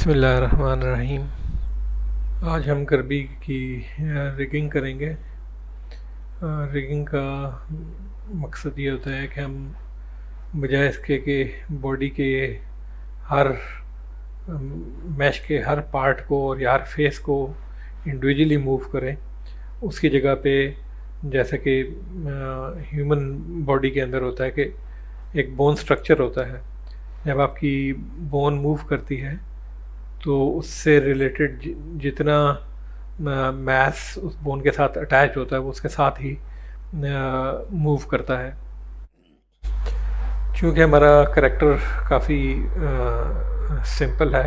बिस्मिल्लाहिर्रहमानिर्रहीम। आज हम करबी की रिगिंग करेंगे। रिगिंग का मकसद ये होता है कि हम बजाय इसके कि बॉडी के हर मैश के हर पार्ट को और या हर फेस को इंडिविजुअली मूव करें, उसकी जगह पे जैसे कि ह्यूमन बॉडी के अंदर होता है कि एक बोन स्ट्रक्चर होता है। जब आपकी बोन मूव करती है तो उससे रिलेटेड जितना मैस उस बोन के साथ अटैच होता है वो उसके साथ ही मूव करता है। क्योंकि हमारा करेक्टर काफ़ी सिंपल है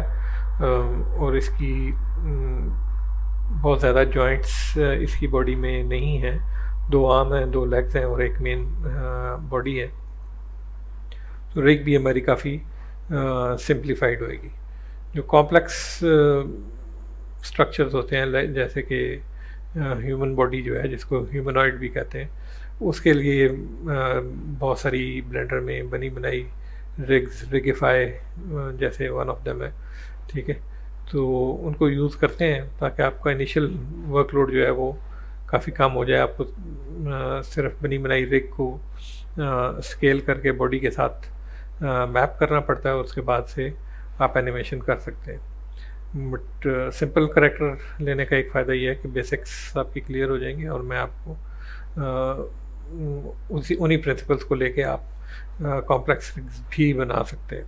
और इसकी बहुत ज़्यादा जॉइंट्स इसकी बॉडी में नहीं हैं। 2 आर्म हैं, 2 लेग्स हैं और एक मेन बॉडी है। तो रिग भी हमारी काफ़ी सिंप्लीफाइड होएगी। जो कॉम्प्लेक्स स्ट्रक्चर्स होते हैं जैसे कि ह्यूमन बॉडी जो है, जिसको ह्यूमनॉइड भी कहते हैं, उसके लिए बहुत सारी ब्लेंडर में बनी बनाई रिग्स, रिगिफाई जैसे वन ऑफ देम है, ठीक है। तो उनको यूज़ करते हैं ताकि आपका इनिशियल वर्कलोड जो है वो काफ़ी कम हो जाए। आपको सिर्फ बनी बनाई रिग को स्केल करके बॉडी के साथ मैप करना पड़ता है, उसके बाद से आप एनिमेशन कर सकते हैं। बट सिंपल करेक्टर लेने का एक फ़ायदा ये है कि बेसिक्स आपकी क्लियर हो जाएंगे और मैं आपको उन्हीं प्रिंसिपल्स को लेके आप कॉम्प्लेक्स भी बना सकते हैं।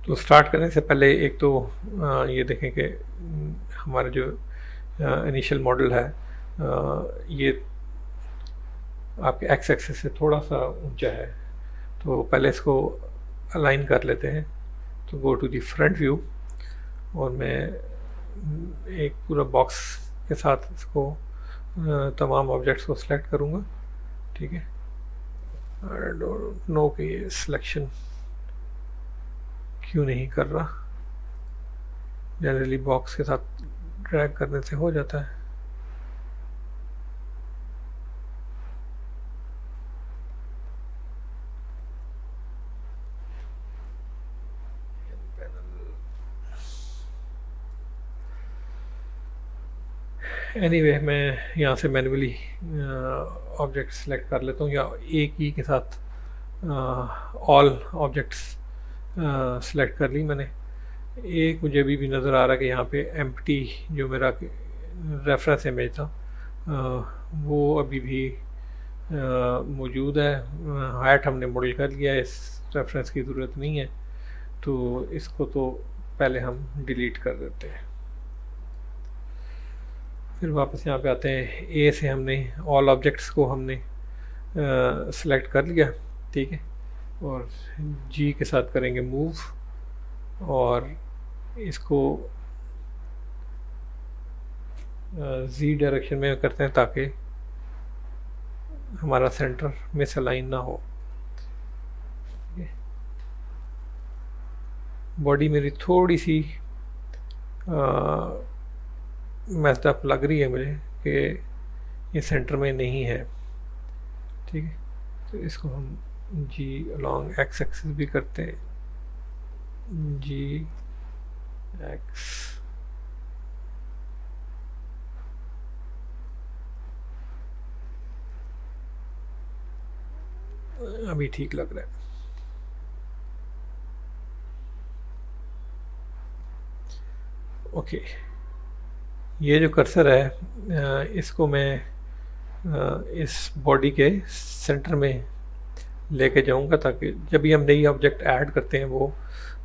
तो स्टार्ट करने से पहले एक तो ये देखें कि हमारा जो इनिशियल मॉडल है ये आपके एक्स एक्सिस से थोड़ा सा ऊंचा है। तो पहले इसको अलाइन कर लेते हैं। तो go to the front view और मैं एक पूरा बॉक्स के साथ इसको तमाम ऑब्जेक्ट्स को सिलेक्ट करूँगा, ठीक है। आई डोंट नो कि ये सिलेक्शन क्यों नहीं कर रहा। जनरली बॉक्स के साथ ड्रैग करने से हो जाता है। एनीवे मैं यहाँ से मैन्युअली ऑब्जेक्ट सेलेक्ट कर लेता हूँ, या एक ही के साथ ऑल ऑब्जेक्ट्स सेलेक्ट कर ली मैंने। एक मुझे अभी भी नज़र आ रहा है कि यहाँ पे एम्प्टी जो मेरा रेफरेंस इमेज था वो अभी भी मौजूद है। हाइट हमने मॉडल कर लिया है, इस रेफरेंस की ज़रूरत नहीं है। तो इसको तो पहले हम डिलीट कर देते हैं। फिर वापस यहाँ पे आते हैं। ए से हमने ऑल ऑब्जेक्ट्स को हमने सेलेक्ट कर लिया, ठीक है। और जी के साथ करेंगे मूव और इसको जी डायरेक्शन में करते हैं ताकि हमारा सेंटर मिसअलाइन ना हो। बॉडी मेरी थोड़ी सी मैस्ड अप लग रही है मुझे कि ये सेंटर में नहीं है, ठीक है। तो इसको हम जी अलॉन्ग एक्स एक्सिस भी करते हैं, जी एक्स। अभी ठीक लग रहा है। ओके, ये जो कर्सर है इसको मैं इस बॉडी के सेंटर में लेके जाऊंगा ताकि जब भी हम नई ऑब्जेक्ट ऐड करते हैं वो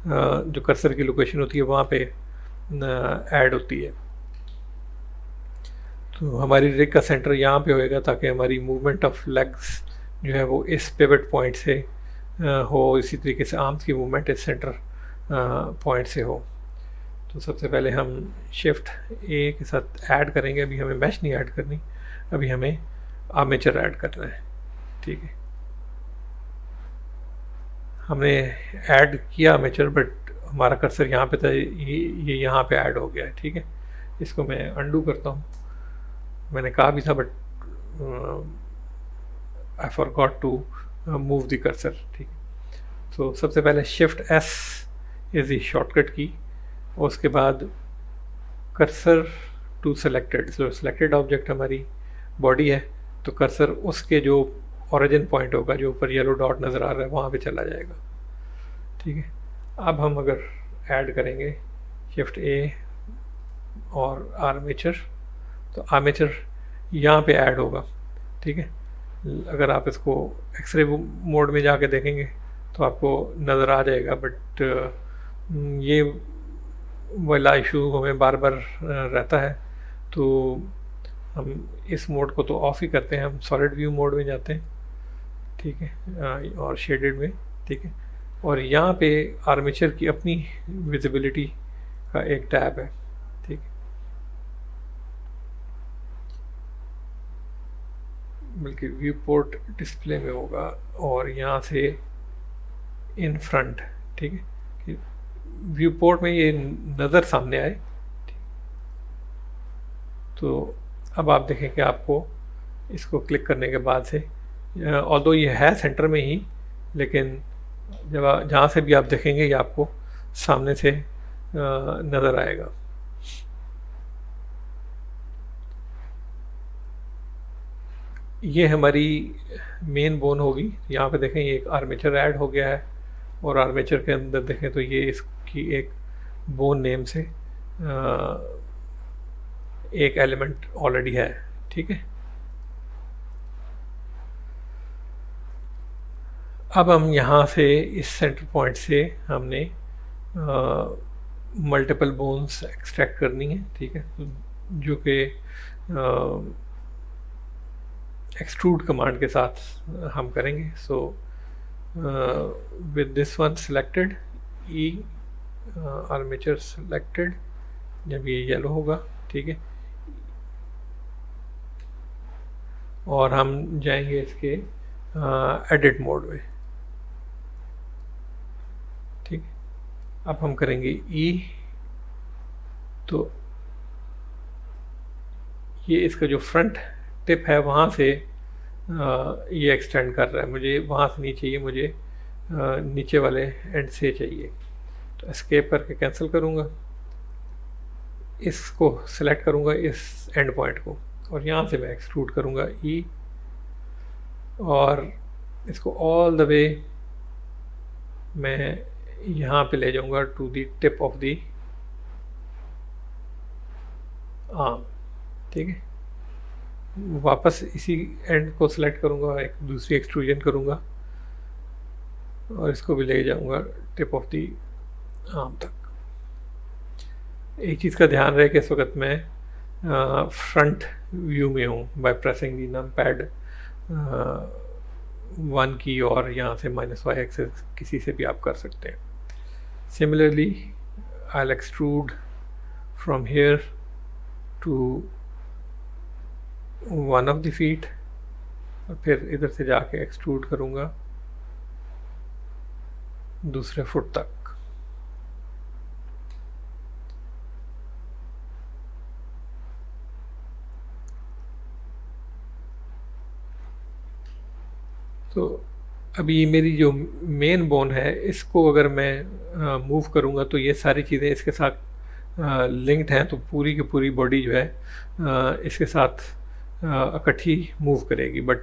जो कर्सर की लोकेशन होती है वहाँ पे ऐड होती है। तो हमारी रिग का सेंटर यहाँ पे होएगा ताकि हमारी मूवमेंट ऑफ लेग्स जो है वो इस पिवट पॉइंट से हो, इसी तरीके से आर्म्स की मूवमेंट इस सेंटर पॉइंट से हो। तो सबसे पहले हम शिफ्ट ए के साथ ऐड करेंगे। अभी हमें मैश नहीं ऐड करनी, अभी हमें आर्मेचर ऐड करना है, ठीक है। हमने ऐड किया आर्मेचर बट हमारा कर्सर यहाँ पे था, ये यहाँ पे ऐड हो गया है, ठीक है। इसको मैं अंडू करता हूँ। मैंने कहा भी था but I forgot to move the cursor, ठीक है। तो सबसे पहले shift S is the shortcut key. उसके बाद कर्सर टू सेलेक्टेड, जो सेलेक्टेड ऑब्जेक्ट हमारी बॉडी है, तो कर्सर उसके जो ओरिजिन पॉइंट होगा, जो ऊपर येलो डॉट नज़र आ रहा है, वहाँ पे चला जाएगा। ठीक है, अब हम अगर ऐड करेंगे शिफ्ट ए और आर्मेचर, तो आर्मेचर यहाँ पे ऐड होगा। ठीक है, अगर आप इसको एक्सरे मोड में जाके देखेंगे तो आपको नज़र आ जाएगा, बट ये वाला इशू हमें बार बार रहता है, तो हम इस मोड को तो ऑफ ही करते हैं, हम सॉलिड व्यू मोड में जाते हैं। ठीक है, और शेडेड में। ठीक है, और यहाँ पे आर्मेचर की अपनी विजिबिलिटी का एक टैब है। ठीक है, बल्कि व्यू पोर्ट डिस्प्ले में होगा, और यहाँ से इन फ्रंट। ठीक है, कि व्यू पोर्ट में ये नज़र सामने आए। तो अब आप देखें कि आपको इसको क्लिक करने के बाद से, ऑल्दो ये है सेंटर में ही, लेकिन जब जहाँ से भी आप देखेंगे ये आपको सामने से नज़र आएगा। ये हमारी मेन बोन होगी। यहाँ पे देखें ये एक आर्मेचर ऐड हो गया है, और आर्मेचर के अंदर देखें तो ये इसकी एक बोन नेम से एक एलिमेंट ऑलरेडी है। ठीक है, अब हम यहाँ से इस सेंटर पॉइंट से हमने मल्टीपल बोन्स एक्सट्रैक्ट करनी है। ठीक है, जो कि एक्सट्रूड कमांड के साथ हम करेंगे। So with this one selected, E armature selected, जब ये येलो होगा। ठीक है, और हम जाएंगे इसके एडिट मोड में। ठीक, अब हम करेंगे ई, तो ये इसका जो फ्रंट टिप है वहाँ से ये एक्सटेंड कर रहा है, मुझे वहाँ से नहीं चाहिए, मुझे नीचे वाले एंड से चाहिए। तो एस्केप करके कैंसिल करूँगा, इसको सिलेक्ट करूँगा इस एंड पॉइंट को, और यहाँ से मैं एक्सट्रूड करूँगा ई, और इसको ऑल द वे मैं यहाँ पे ले जाऊँगा to the tip of the arm. ठीक है, वापस इसी एंड को सिलेक्ट करूँगा, एक दूसरी एक्सट्रूजन करूँगा, और इसको भी ले जाऊँगा टिप ऑफ द आर्म तक। एक चीज़ का ध्यान रहे कि इस वक्त मैं फ्रंट व्यू में हूँ, बाय प्रेसिंग दी नमपैड 1 की, और यहाँ से -y एक्सेस किसी से भी आप कर सकते हैं। Similarly I will extrude from here to one of the feet, और फिर इधर से जाके एक्सट्रूड करूँगा दूसरे फुट तक। तो अभी मेरी जो मेन बोन है, इसको अगर मैं मूव करूँगा तो ये सारी चीज़ें इसके साथ लिंक्ड हैं, तो पूरी की पूरी बॉडी जो है इसके साथ इकट्ठी मूव करेगी। बट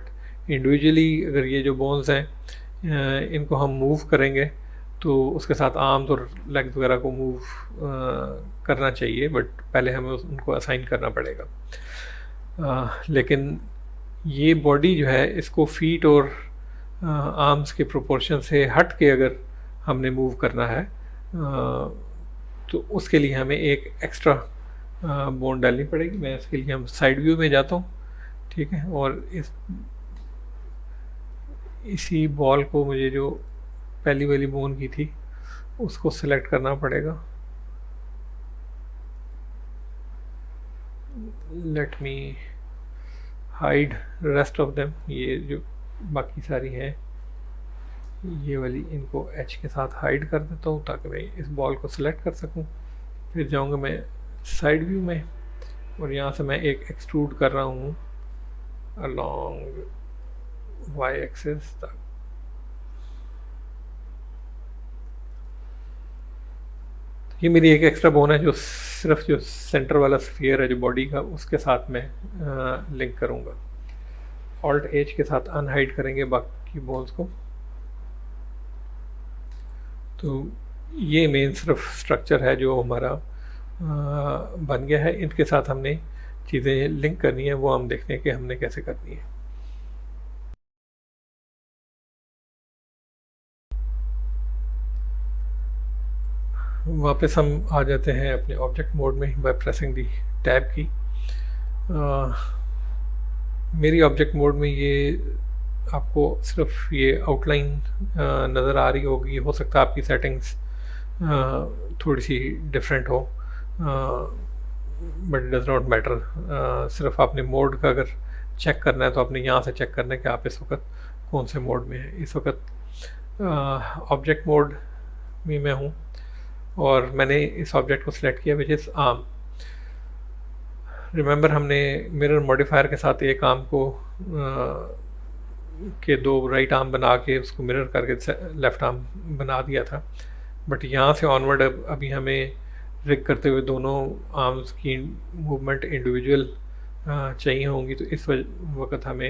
इंडिविजुअली अगर ये जो बोन्स हैं इनको हम मूव करेंगे तो उसके साथ आर्म्स और लेग्स वगैरह को मूव करना चाहिए, बट पहले हमें उनको असाइन करना पड़ेगा। लेकिन ये बॉडी जो है इसको फीट और आर्म्स के प्रोपोर्शन से हट के अगर हमने मूव करना है तो उसके लिए हमें एक एक्स्ट्रा बोन डालनी पड़ेगी। मैं इसके लिए हम साइड व्यू में जाता हूँ। ठीक है, और इसी बॉल को मुझे जो पहली वाली बोन की थी उसको सिलेक्ट करना पड़ेगा। Let me hide rest of them, ये जो बाकी सारी हैं ये वाली, इनको एच के साथ हाइड कर देता हूँ ताकि मैं इस बॉल को सिलेक्ट कर सकूँ। फिर जाऊँगा मैं साइड व्यू में, और यहाँ से मैं एक एक्सट्रूड कर रहा हूँ अलोंग y एक्सिस तक। ये मेरी एक एक्स्ट्रा बोन है जो सिर्फ जो सेंटर वाला स्फीयर है जो बॉडी का उसके साथ में लिंक करूँगा। ऑल्ट एज के साथ अनहाइड करेंगे बाकी बोन्स को। तो ये मेन सिर्फ स्ट्रक्चर है जो हमारा बन गया है। इनके साथ हमने चीज़ें लिंक करनी है, वो हम देखते हैं कि हमने कैसे करनी है। वापस हम आ जाते हैं अपने ऑब्जेक्ट मोड में बाय प्रेसिंग दी टैब की। मेरी ऑब्जेक्ट मोड में ये आपको सिर्फ ये आउटलाइन नज़र आ रही होगी। हो सकता है आपकी सेटिंग्स थोड़ी सी डिफरेंट हो, बट डज़ नॉट मैटर। सिर्फ आपने मोड का अगर चेक करना है तो आपने यहाँ से चेक करना है कि आप इस वक्त कौन से मोड में है। इस वक्त ऑब्जेक्ट मोड में मैं हूँ और मैंने इस ऑब्जेक्ट को सिलेक्ट किया विच इज़ आर्म। रिमेंबर हमने मिरर मॉडिफायर के साथ एक आर्म को के दो राइट आर्म बना के उसको मिरर करके लेफ़्ट आर्म बना दिया था, बट यहाँ से ऑनवर्ड अभी हमें रिग करते हुए दोनों आर्म्स की मूवमेंट इंडिविजुअल चाहिए होंगी। तो इस वक्त हमें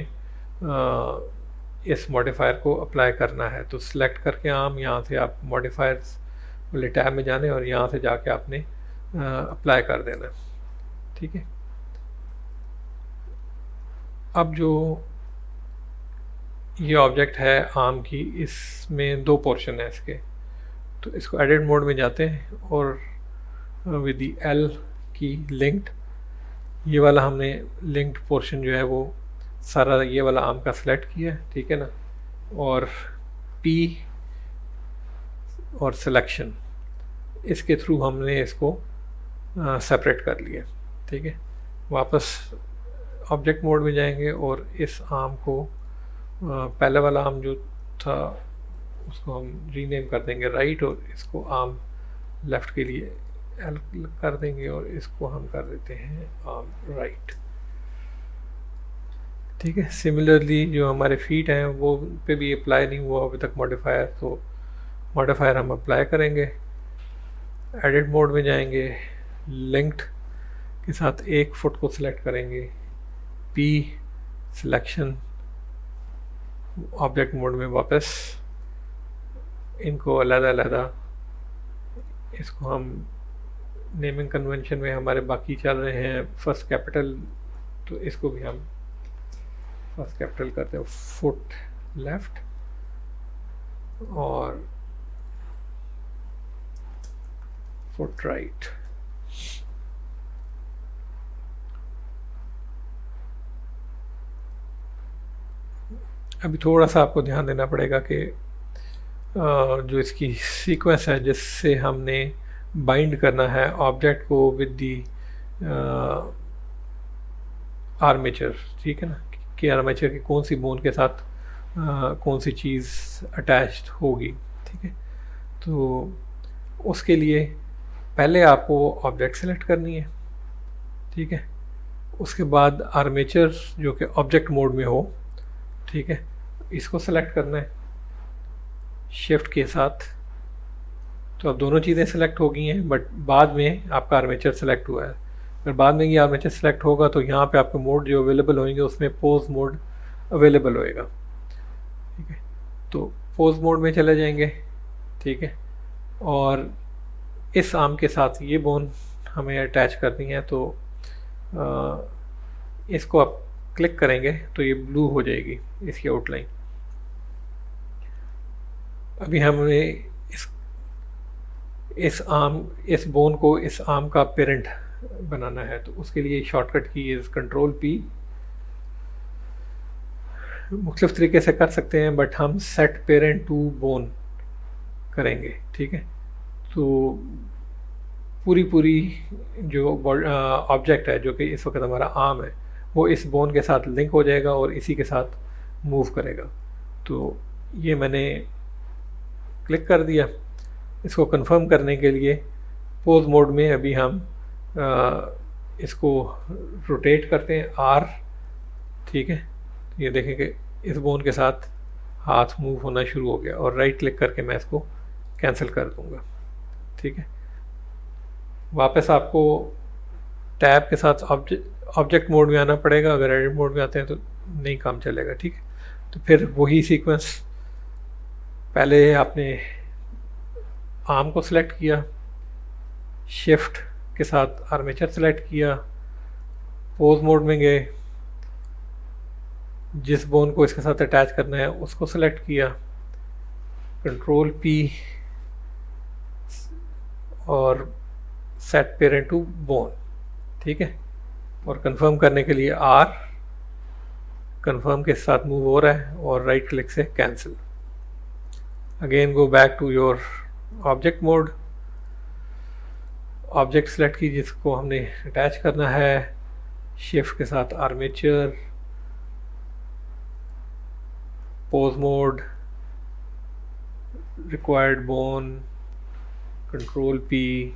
इस मॉडिफायर को अप्लाई करना है। तो सिलेक्ट करके आर्म, यहाँ से आप मॉडिफायर्स वाले टैब में जाने और यहाँ से जाके आपने अप्लाई कर देना। ठीक है। अब जो ये ऑब्जेक्ट है आर्म की, इसमें दो पोर्शन है इसके। तो इसको एडिट मोड में जाते हैं और विद दी एल की लिंक्ड, ये वाला हमने लिंक्ड पोर्शन जो है वो सारा ये वाला आर्म का सिलेक्ट किया है। ठीक है ना। और पी और सिलेक्शन, इसके थ्रू हमने इसको सेपरेट कर लिया। ठीक है। वापस ऑब्जेक्ट मोड में जाएंगे और इस आर्म को पहले वाला आर्म जो था उसको हम रीनेम कर देंगे राइट, और इसको आर्म लेफ़्ट के लिए एल कर देंगे और इसको हम कर देते हैं आर्म राइट। ठीक है। सिमिलरली जो हमारे फीट हैं वो पे भी अप्लाई नहीं हुआ अभी तक मॉडिफायर, तो मॉडिफायर हम अप्लाई करेंगे। एडिट मोड में जाएंगे, लिंक्ड के साथ एक फुट को सिलेक्ट करेंगे, पी सिलेक्शन, ऑब्जेक्ट मोड में वापस इनको अलग-अलग, इसको हम नेमिंग कन्वेंशन में हमारे बाकी चल रहे हैं फर्स्ट कैपिटल, तो इसको भी हम फर्स्ट कैपिटल करते हैं। फुट लेफ्ट और फुट राइट। अभी थोड़ा सा आपको ध्यान देना पड़ेगा कि जो इसकी सीक्वेंस है जिससे हमने बाइंड करना है ऑब्जेक्ट को विद दी आर्मेचर। ठीक है ना, कि आर्मेचर की कौन सी बोन के साथ कौन सी चीज़ अटैच्ड होगी। ठीक है। तो उसके लिए पहले आपको ऑब्जेक्ट सेलेक्ट करनी है। ठीक है। उसके बाद आर्मेचर जो कि ऑब्जेक्ट मोड में हो, ठीक है, इसको सेलेक्ट करना है शिफ्ट के साथ। तो अब दोनों चीज़ें सेलेक्ट हो गई हैं, बट बाद में आपका आर्मेचर सेलेक्ट हुआ है। अगर बाद में ये आर्मेचर सेलेक्ट होगा तो यहाँ पे आपके मोड जो अवेलेबल होंगे उसमें पोज मोड अवेलेबल होएगा। ठीक है। तो पोज मोड में चले जाएंगे। ठीक है। और इस आर्म के साथ ये बोन हमें अटैच करनी है, तो इसको आप क्लिक करेंगे तो ये ब्लू हो जाएगी इसकी आउटलाइन। अभी हमें इस बोन को इस आर्म का पेरेंट बनाना है, तो उसके लिए शॉर्टकट की इज़ कंट्रोल पी। मुख्तलिफ तरीके से कर सकते हैं, बट हम सेट पेरेंट टू बोन करेंगे। ठीक है। तो पूरी जो ऑब्जेक्ट है जो कि इस वक्त हमारा आर्म है वो इस बोन के साथ लिंक हो जाएगा और इसी के साथ मूव करेगा। तो ये मैंने क्लिक कर दिया। इसको कंफर्म करने के लिए पोज मोड में अभी हम इसको रोटेट करते हैं आर। ठीक है। ये देखेंगे इस बोन के साथ हाथ मूव होना शुरू हो गया, और राइट क्लिक करके मैं इसको कैंसिल कर दूंगा। ठीक है। वापस आपको टैब के साथ ऑब्जेक्ट मोड में आना पड़ेगा। अगर एडिट मोड में आते हैं तो नहीं काम चलेगा, ठीक है। तो फिर वही सीक्वेंस, पहले आपने आर्म को सिलेक्ट किया, शिफ्ट के साथ आर्मेचर सेलेक्ट किया, पोज मोड में गए, जिस बोन को इसके साथ अटैच करना है उसको सेलेक्ट किया, कंट्रोल पी और सेट पेरेंट टू बोन, ठीक है। और कंफर्म करने के लिए आर कंफर्म के साथ मूव हो रहा है और राइट क्लिक से cancel. Again go back to your object mode, object select की जिसको हमने अटैच करना है, शिफ्ट के साथ armature, pose mode, required bone, control P,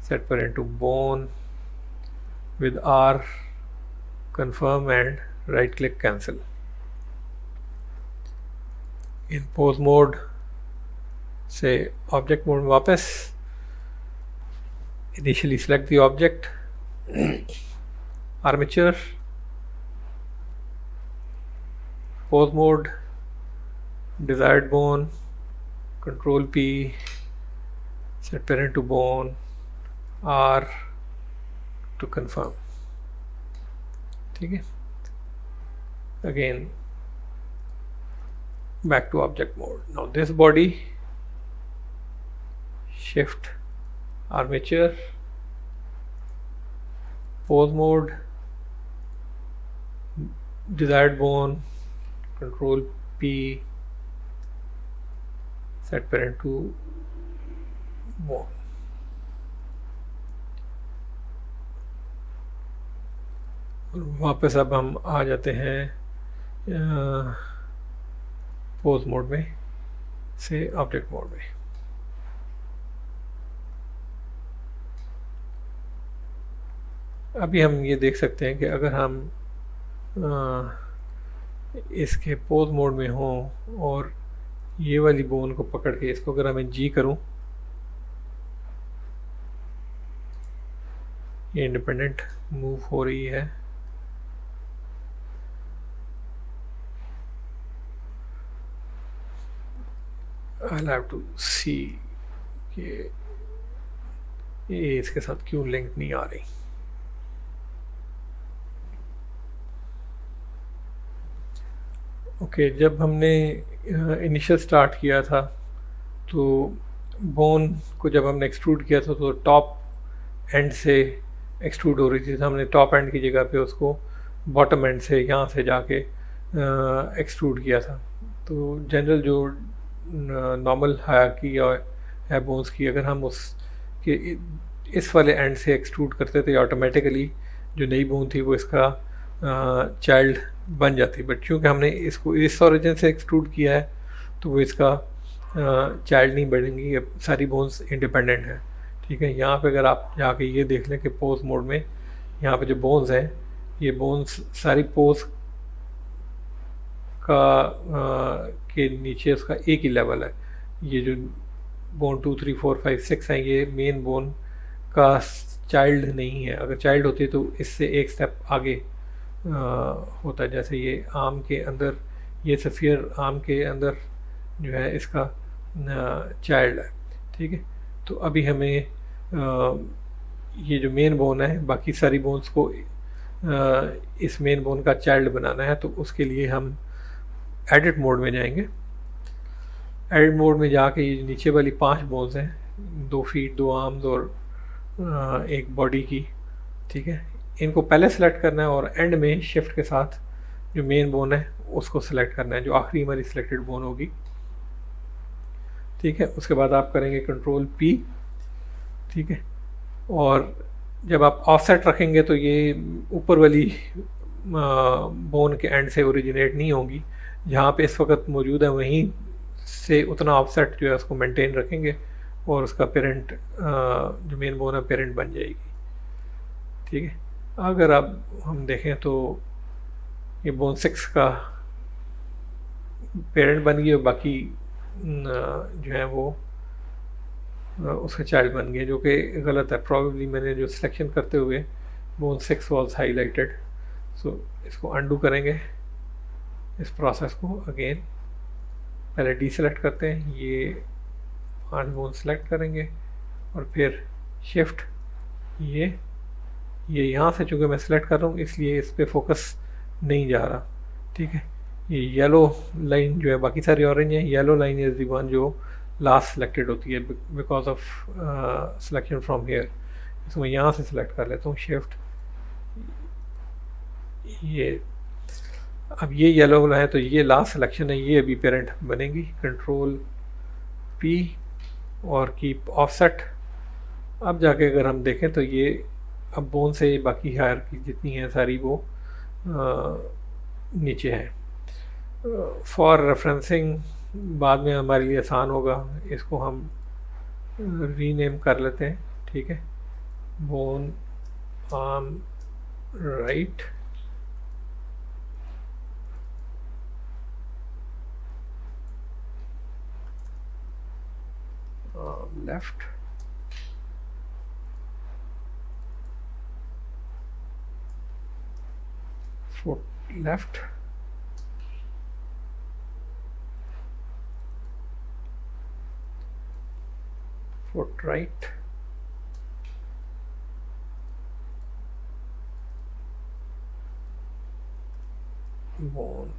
set parent to bone, with R confirm and right click cancel. In pose mode say object mode वापस, initially select the object, armature, pose mode, desired bone, control P, set parent to bone, R to confirm, ठीक है। Again back to object mode. Now this body, shift armature, pose mode, desired bone, control P, set parent to bone. वापस अब हम आ जाते हैं pose mode में से object mode में। अभी हम ये देख सकते हैं कि अगर हम इसके पोज मोड में हों और ये वाली बोन को पकड़ के इसको अगर मैं जी करूं, ये इंडिपेंडेंट मूव हो रही है। I'll have to see कि ये इसके साथ क्यों लिंक नहीं आ रही। ओके, जब हमने इनिशियल स्टार्ट किया था तो बोन को जब हमने एक्सट्रूड किया था तो टॉप एंड से एक्सट्रूड हो रही थी, तो हमने टॉप एंड की जगह पे उसको बॉटम एंड से यहाँ से जाके एक्सट्रूड किया था। तो जनरल जो नॉर्मल हायरार्की है बोन्स की, अगर हम उस के इस वाले एंड से एक्सट्रूड करते थे ऑटोमेटिकली जो नई बोन थी वो इसका चाइल्ड बन जाती। बट चूँकि हमने इसको इस ओरिजिन से एक्सट्रूड किया है तो वो इसका चाइल्ड नहीं बनेंगी, अब सारी बोन्स इंडिपेंडेंट हैं, ठीक है। यहाँ पे अगर आप जाके ये देख लें कि पोज मोड में यहाँ पे जो बोन्स हैं, ये बोन्स सारी पोज का के नीचे उसका एक ही लेवल है। ये जो बोन 2, 3, 4, 5, 6 हैं, ये मेन बोन का चाइल्ड नहीं है। अगर चाइल्ड होती तो इससे एक स्टेप आगे होता, जैसे ये आर्म के अंदर, ये सफ़ियर आर्म के अंदर जो है इसका चाइल्ड है, ठीक है। तो अभी हमें ये जो मेन बोन है बाकी सारी बोन्स को इस मेन बोन का चाइल्ड बनाना है, तो उसके लिए हम एडिट मोड में जाएंगे। एडिट मोड में जाके ये नीचे वाली 5 बोन्स हैं, 2 फीट, 2 आर्म्स और एक बॉडी की, ठीक है, इनको पहले सेलेक्ट करना है और एंड में शिफ्ट के साथ जो मेन बोन है उसको सेलेक्ट करना है, जो आखिरी हमारी सिलेक्टेड बोन होगी, ठीक है। उसके बाद आप करेंगे कंट्रोल पी, ठीक है। और जब आप ऑफसेट रखेंगे तो ये ऊपर वाली बोन के एंड से ओरिजिनेट नहीं होगी, जहाँ पे इस वक्त मौजूद है वहीं से उतना ऑफसेट जो है उसको मेंटेन रखेंगे और उसका पेरेंट जो मेन बोन है पेरेंट बन जाएगी, ठीक है। अगर अब हम देखें तो ये बोन 6 का पेरेंट बन गई और बाकी जो है वो उसका चाइल्ड बन गया, जो कि गलत है। प्रॉबेबली मैंने जो सिलेक्शन करते हुए बोन 6 वॉज हाईलाइटेड। सो इसको अंडू करेंगे, इस प्रोसेस को अगेन। पहले डी सेलेक्ट करते हैं, ये 5 बोन सेलेक्ट करेंगे और फिर शिफ्ट, ये यहाँ से चूँकि मैं सेलेक्ट कर रहा हूँ इसलिए इस पर फोकस नहीं जा रहा, ठीक है। ये येलो लाइन जो है, बाकी सारी ऑरेंज है, yellow line is the one जो लास्ट सेलेक्टेड होती है because of selection from here. इसको मैं यहाँ से सिलेक्ट कर लेता हूँ, शिफ्ट, ये अब ये येलो वाला है तो ये लास्ट सिलेक्शन है, ये अभी पेरेंट बनेगी। कंट्रोल पी और कीप ऑफसेट। अब जाके अगर हम देखें तो ये अब बोन से बाकी हायर की जितनी है सारी वो नीचे है। फॉर रेफरेंसिंग बाद में हमारे लिए आसान होगा, इसको हम रीनेम कर लेते हैं, ठीक है। Bone arm right, left, foot left, foot right, bone,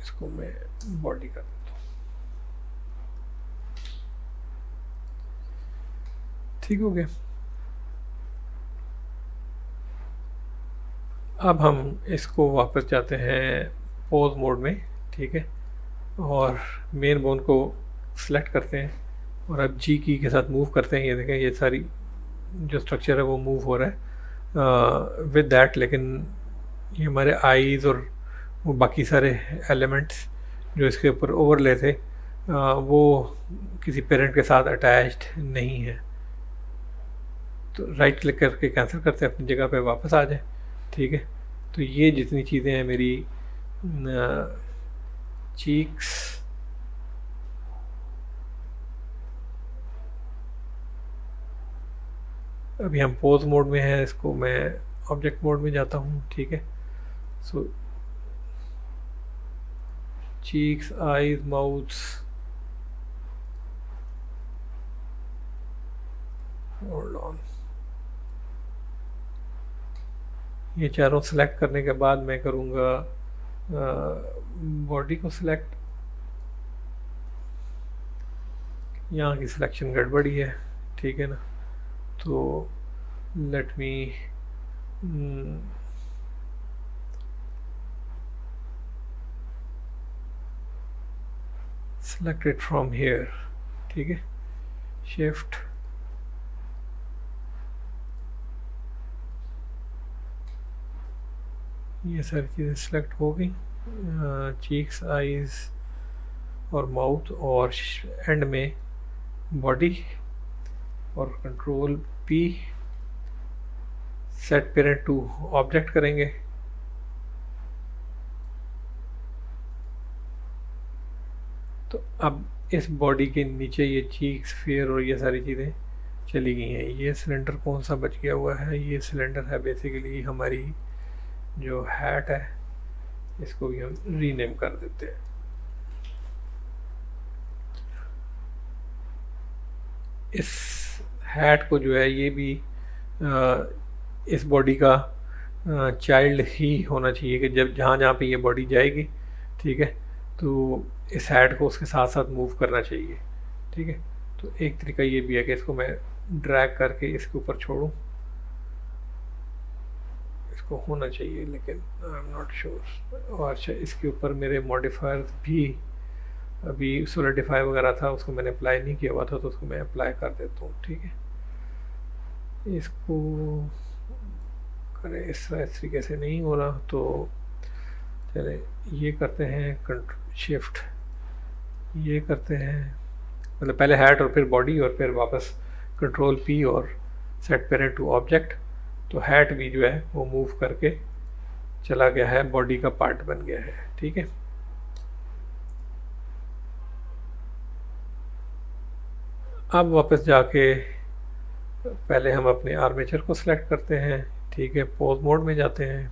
इसको मैं बॉडी कर देता हूँ, ठीक हो गया। अब हम इसको वापस जाते हैं पोज मोड में, ठीक है, और मेन बोन को सिलेक्ट करते हैं और अब जी की के साथ मूव करते हैं। ये देखें, ये सारी जो स्ट्रक्चर है वो मूव हो रहा है विद दैट। लेकिन ये हमारे आईज़ और वो बाकी सारे एलिमेंट्स जो इसके ऊपर ओवरले थे वो किसी पेरेंट के साथ अटैच्ड नहीं है। तो राइट क्लिक करके कैंसिल करते हैं, अपनी जगह पे वापस आ जाए, ठीक है। तो ये जितनी चीज़ें हैं मेरी चीक्स, अभी हम पोज मोड में हैं, इसको मैं ऑब्जेक्ट मोड में जाता हूँ, ठीक है। So cheeks, eyes, mouths, hold on, ये चारों सेलेक्ट करने के बाद मैं करूँगा बॉडी को सिलेक्ट। यहाँ की सिलेक्शन गड़बड़ी है, ठीक है ना। तो let me select it from here, ठीक है। शिफ्ट, ये सारी चीज़ें सिलेक्ट हो गई, चीक्स, आईज और माउथ, और एंड में बॉडी, और control P, set parent to object करेंगे। तो अब इस बॉडी के नीचे ये चीक्स, फेयर और ये सारी चीज़ें चली गई हैं। ये सिलेंडर कौन सा बच गया हुआ है, ये सिलेंडर है बेसिकली हमारी जो हैट है, इसको भी हम रीनेम कर देते हैं। इस हैट को जो है ये भी इस बॉडी का चाइल्ड ही होना चाहिए कि जब जहाँ पे ये बॉडी जाएगी, ठीक है, तो इस हैट को उसके साथ साथ मूव करना चाहिए, ठीक है। तो एक तरीका ये भी है कि इसको मैं ड्रैग करके इसके ऊपर छोड़ूं, इसको होना चाहिए लेकिन आई एम नॉट श्योर। और अच्छा, इसके ऊपर मेरे मॉडिफायर्स भी अभी सोलिडिफाई वगैरह था, उसको मैंने अप्लाई नहीं किया हुआ था, तो उसको मैं अप्लाई कर देता हूँ, ठीक है। इसको करें इस तरीके से नहीं हो रहा, तो चले ये करते हैं, कंट्रोल शिफ्ट, ये करते हैं, मतलब पहले हैट और फिर बॉडी और फिर वापस कंट्रोल पी और सेट पेरेंट टू ऑब्जेक्ट। तो हैट भी जो है वो मूव करके चला गया है, बॉडी का पार्ट बन गया है, ठीक है। अब वापस जाके पहले हम अपने आर्मेचर को सिलेक्ट करते हैं, ठीक है, पोज मोड में जाते हैं,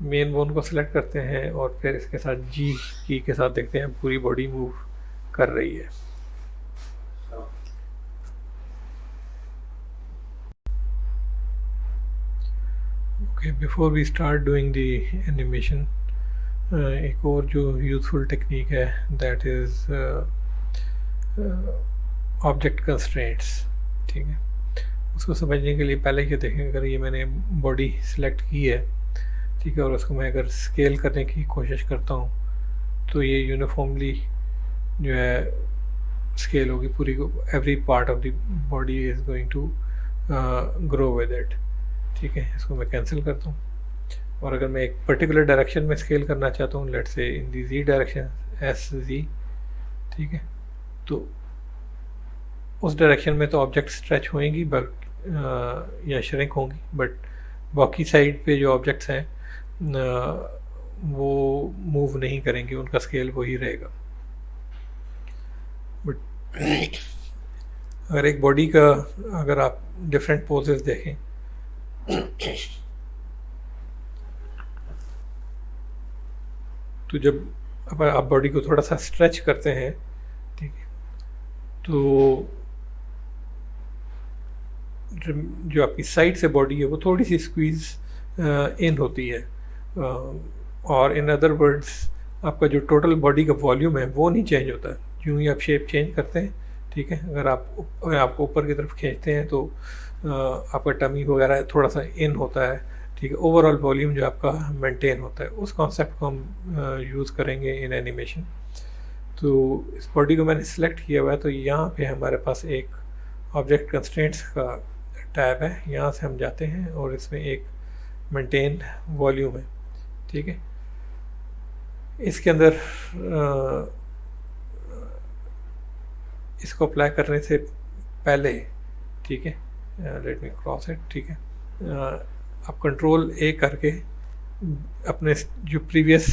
मेन बोन को सिलेक्ट करते हैं और फिर इसके साथ जी की के साथ देखते हैं पूरी बॉडी मूव कर रही है। Okay, before we start doing the animation, एक और जो यूज़फुल टेक्निक है दैट इज़ ऑब्जेक्ट कंस्ट्रेंट्स, ठीक है। उसको समझने के लिए पहले ये देखें, अगर ये मैंने बॉडी सिलेक्ट की है, ठीक है, और उसको मैं अगर स्केल करने की कोशिश करता हूँ तो ये यूनिफॉर्मली जो है स्केल होगी पूरी, every part of the body is going to grow with it, ठीक है। इसको मैं कैंसिल करता हूँ और अगर मैं एक पर्टिकुलर डायरेक्शन में स्केल करना चाहता हूँ, let's say in the ji direction, S G, ठीक है, तो उस डायरेक्शन में तो ऑब्जेक्ट स्ट्रेच होएंगी बट या श्रिंक होंगी, बट बाकी साइड पे जो ऑब्जेक्ट्स हैं वो मूव नहीं करेंगे, उनका स्केल वही रहेगा। बट अगर एक बॉडी का अगर आप डिफरेंट पोजेस देखें तो जब आप बॉडी को थोड़ा सा स्ट्रेच करते हैं, ठीक है, तो जो आपकी साइड से बॉडी है वो थोड़ी सी स्क्वीज इन होती है, और इन अदर वर्ड्स आपका जो टोटल बॉडी का वॉल्यूम है वो नहीं चेंज होता यूँ ही आप शेप चेंज करते हैं, ठीक है। अगर आपको ऊपर की तरफ खींचते हैं तो आपका टमी वगैरह थोड़ा सा इन होता है, ठीक है। ओवरऑल वॉल्यूम जो आपका मेंटेन होता है, उस कॉन्सेप्ट को हम यूज़ करेंगे इन एनिमेशन। तो इस बॉडी को मैंने सिलेक्ट किया हुआ है, तो यहाँ पे हमारे पास एक ऑब्जेक्ट कंस्ट्रेंट्स का टैब है, यहाँ से हम जाते हैं और इसमें एक मेंटेन वॉल्यूम है, ठीक है। इसके अंदर इसको अप्लाई करने से पहले, ठीक है, लेट मी क्रॉस इट, ठीक है, आप कंट्रोल ए करके अपने जो प्रीवियस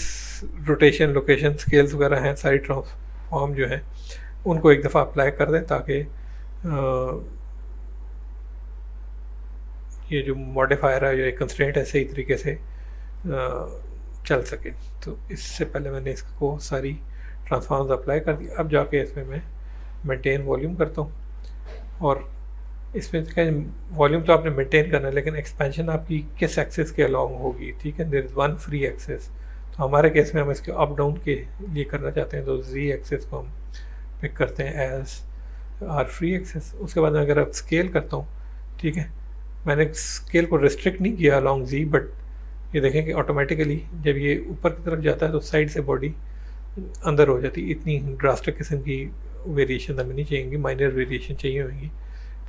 रोटेशन, लोकेशन, स्केल्स वगैरह हैं, साइड ट्रांसफॉर्म जो है उनको एक दफ़ा अप्लाई कर दें ताकि ये जो मॉडिफायर है, ये कंस्ट्रेंट है, सही तरीके से चल सके। तो इससे पहले मैंने इसको सारी ट्रांसफॉर्म्स अप्लाई कर दी। अब जाके इसमें मैं मेंटेन वॉल्यूम करता हूँ, और इसमें क्या वॉल्यूम तो आपने मेंटेन करना है, लेकिन एक्सपेंशन आपकी किस एक्सेस के अलॉन्ग होगी, ठीक है। There is one free access, तो हमारे केस में हम इसके अप डाउन के लिए करना चाहते हैं, तो जी एक्सेस को हम पिक करते हैं एज आर फ्री एक्सेस। उसके बाद अगर आप स्केल करता हूँ, ठीक है, मैंने स्केल को रिस्ट्रिक्ट नहीं किया अलॉन्ग जी, बट ये देखें कि ऑटोमेटिकली जब ये ऊपर की तरफ जाता है तो साइड से बॉडी अंदर हो जाती है। इतनी ड्रास्टिक किस्म की वेरिएशन हमें नहीं चाहिए, माइनर वेरिएशन चाहिए होगी,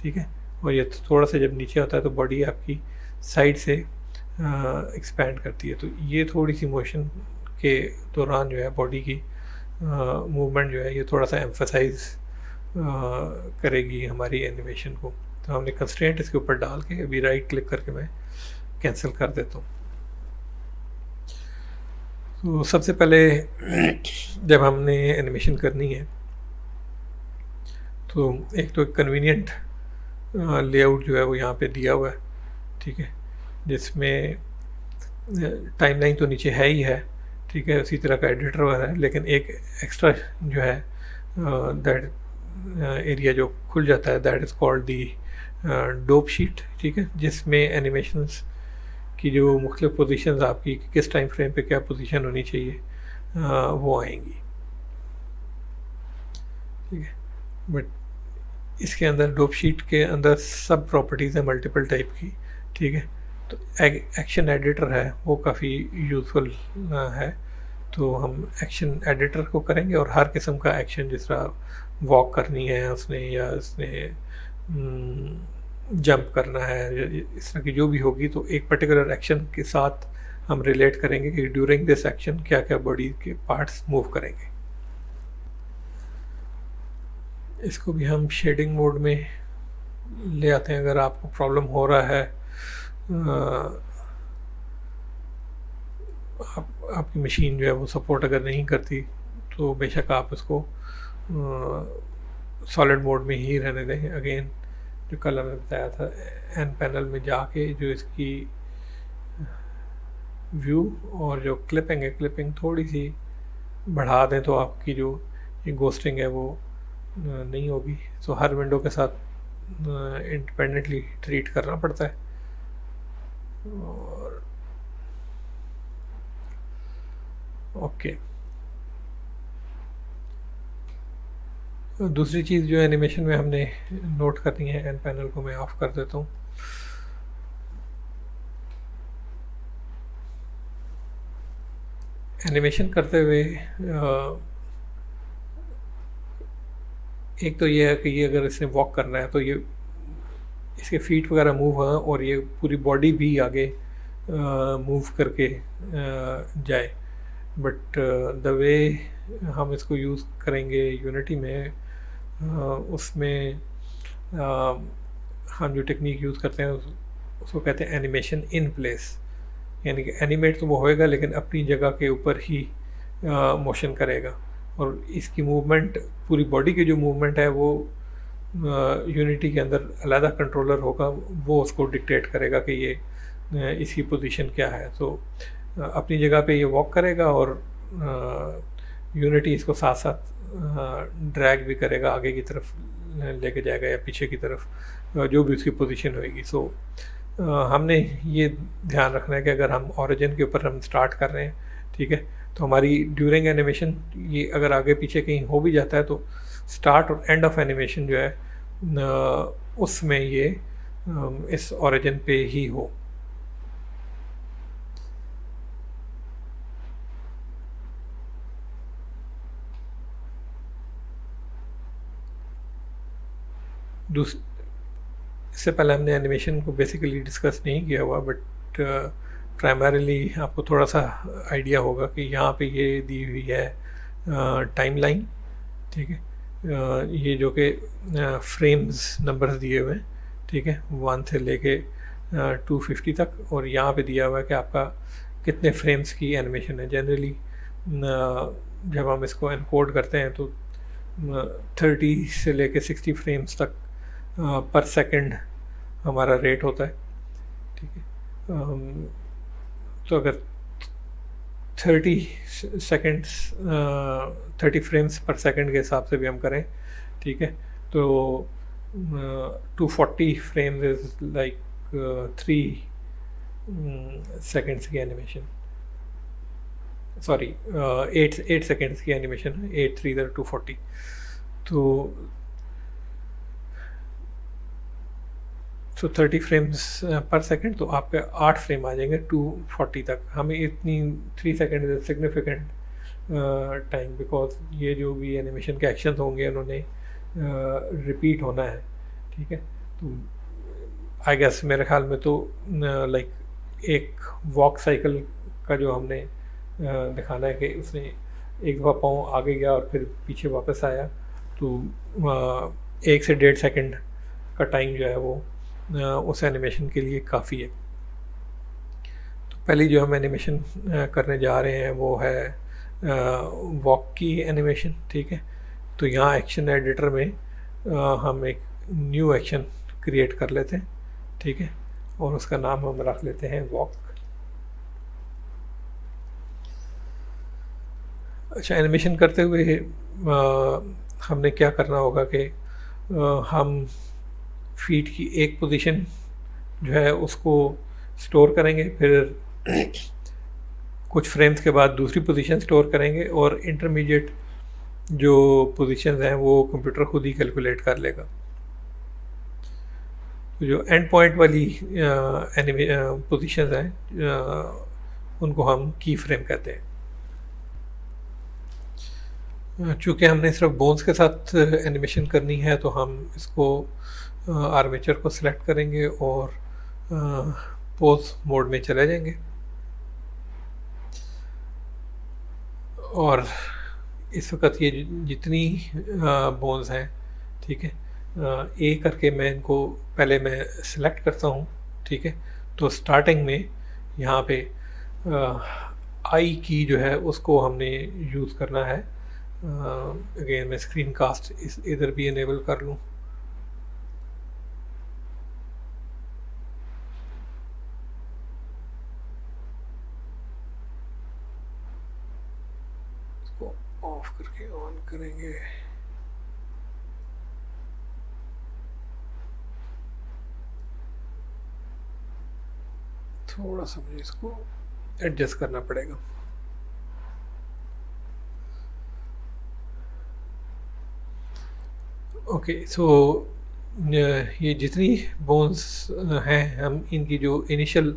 ठीक है। और ये थोड़ा सा जब नीचे होता है तो बॉडी आपकी साइड से एक्सपैंड करती है, तो ये थोड़ी सी मोशन के दौरान जो है बॉडी की मूवमेंट जो है ये थोड़ा सा एम्फसाइज करेगी हमारी एनिमेशन को। तो हमने कंस्ट्रेंट इसके ऊपर डाल के अभी राइट क्लिक करके मैं कैंसिल कर देता हूँ। तो सबसे पहले जब हमने एनिमेशन करनी है तो एक तो कन्वीनियंट लेआउट जो है वो यहाँ पे दिया हुआ है, ठीक है, जिसमें टाइमलाइन तो नीचे है ही है, ठीक है, उसी तरह का एडिटर वगैरह है, लेकिन एक एक्स्ट्रा जो है दैट एरिया जो खुल जाता है that is called the dope sheet, ठीक है, जिसमें एनिमेशंस की जो मुख्तलिफ पोजीशंस आपकी किस टाइम फ्रेम पे क्या पोजीशन होनी चाहिए वो आएंगी, ठीक है। बट इसके अंदर डोप शीट के अंदर सब प्रॉपर्टीज़ हैं मल्टीपल टाइप की, ठीक है। तो एक्शन एडिटर है वो काफ़ी यूज़फुल है, तो हम एक्शन एडिटर को करेंगे और हर किस्म का एक्शन, जिस तरह वॉक करनी है उसने या उसने जंप करना है, इस तरह की जो भी होगी, तो एक पर्टिकुलर एक्शन के साथ हम रिलेट करेंगे कि ड्यूरिंग दिस एक्शन क्या क्या बॉडी के पार्ट्स मूव करेंगे। इसको भी हम शेडिंग मोड में ले आते हैं। अगर आपको प्रॉब्लम हो रहा है, आपकी मशीन जो है वो सपोर्ट अगर नहीं करती, तो बेशक आप इसको सॉलिड मोड में ही रहने दें। अगेन जो कल हमें बताया था, एन पैनल में जाके जो इसकी व्यू और जो क्लिपिंग है, क्लिपिंग थोड़ी सी बढ़ा दें तो आपकी जो ये गोस्टिंग है वो नहीं होगी। सो हर विंडो के साथ इंडिपेंडेंटली ट्रीट करना पड़ता है। और ओके, दूसरी चीज़ जो एनिमेशन में हमने नोट करनी है, एन पैनल को मैं ऑफ कर देता हूँ। एनिमेशन करते हुए एक तो ये है कि ये अगर इसने वॉक करना है तो ये इसके फीट वगैरह मूव हो और ये पूरी बॉडी भी आगे मूव करके जाए। बट द वे हम इसको यूज़ करेंगे यूनिटी में, उसमें हम जो टेक्निक यूज़ करते हैं उसको कहते हैं एनिमेशन इन प्लेस। यानी कि एनिमेट तो वो होएगा लेकिन अपनी जगह के ऊपर ही मोशन करेगा, और इसकी मूवमेंट, पूरी बॉडी की जो मूवमेंट है वो यूनिटी के अंदर अलग कंट्रोलर होगा, वो उसको डिक्टेट करेगा कि ये इसकी पोजीशन क्या है। तो अपनी जगह पे ये वॉक करेगा और यूनिटी इसको साथ साथ ड्रैग भी करेगा, आगे की तरफ लेके जाएगा या पीछे की तरफ, जो भी उसकी पोजीशन होएगी। सो हमने ये ध्यान रखना है कि अगर हम ओरिजिन के ऊपर हम स्टार्ट कर रहे हैं, ठीक है, तो हमारी ड्यूरिंग एनिमेशन ये अगर आगे पीछे कहीं हो भी जाता है तो स्टार्ट और एंड ऑफ एनिमेशन जो है उसमें ये इस ओरिजिन पे ही हो। इससे पहले हमने एनिमेशन को बेसिकली डिस्कस नहीं किया हुआ, बट प्राइमरीली आपको थोड़ा सा आइडिया होगा कि यहाँ पे ये दी हुई है टाइमलाइन, ठीक है। ये जो कि फ्रेम्स नंबर्स दिए हुए हैं, ठीक है, 1 से लेके 250 तक, और यहाँ पे दिया हुआ है कि आपका कितने फ्रेम्स की एनिमेशन है। जनरली जब हम इसको एनकोड करते हैं तो 30 से लेके 60 फ्रेम्स तक पर सेकंड हमारा रेट होता है, ठीक है। तो अगर 30 फ्रेम्स पर सेकंड के हिसाब से भी हम करें, ठीक है, तो 240 फ्रेम्स इज लाइक 3 सेकंड्स की एनिमेशन, सॉरी 8 सेकंड्स की एनिमेशन है, 8 3 240। तो 30 फ्रेम्स पर सेकंड, तो आपके 8 फ्रेम आ जाएंगे 240 तक। हमें इतनी 3 second is significant time, because ये जो भी एनिमेशन के एक्शन होंगे उन्होंने रिपीट होना है, ठीक है। तो आई गेस मेरे ख्याल में तो लाइक एक वॉक साइकिल का जो हमने दिखाना है कि उसने एक दफ़ा पाँव आगे गया और फिर पीछे वापस आया, तो 1 से 1.5 सेकंड का टाइम जो है वो उस एनिमेशन के लिए काफ़ी है। तो पहली जो हम एनिमेशन करने जा रहे हैं वो है वॉक की एनिमेशन, ठीक है। तो यहाँ एक्शन एडिटर में हम एक न्यू एक्शन क्रिएट कर लेते हैं, ठीक है, और उसका नाम हम रख लेते हैं वॉक। अच्छा, एनिमेशन करते हुए हमने क्या करना होगा कि हम फीट की एक पोजीशन जो है उसको स्टोर करेंगे, फिर कुछ फ्रेम्स के बाद दूसरी पोजीशन स्टोर करेंगे, और इंटरमीडिएट जो पोजीशंस हैं वो कंप्यूटर खुद ही कैलकुलेट कर लेगा। तो जो एंड पॉइंट वाली पोजीशंस हैं उनको हम की फ्रेम कहते हैं। चूँकि हमने सिर्फ बोन्स के साथ एनिमेशन करनी है तो हम इसको आर्मेचर को सिलेक्ट करेंगे और पोज मोड में चले जाएंगे, और इस वक्त ये जितनी बोन्स हैं, ठीक है, ए करके मैं इनको पहले मैं सिलेक्ट करता हूँ, ठीक है। तो स्टार्टिंग में यहाँ पे आई की जो है उसको हमने यूज़ करना है अगेन मैं स्क्रीन कास्ट इधर भी इनेबल कर लूँ। इसको ऑफ करके ऑन करेंगे। थोड़ा सा मुझे इसको एडजस्ट करना पड़ेगा। ओके, सो ये जितनी बोन्स हैं, हम इनकी जो इनिशियल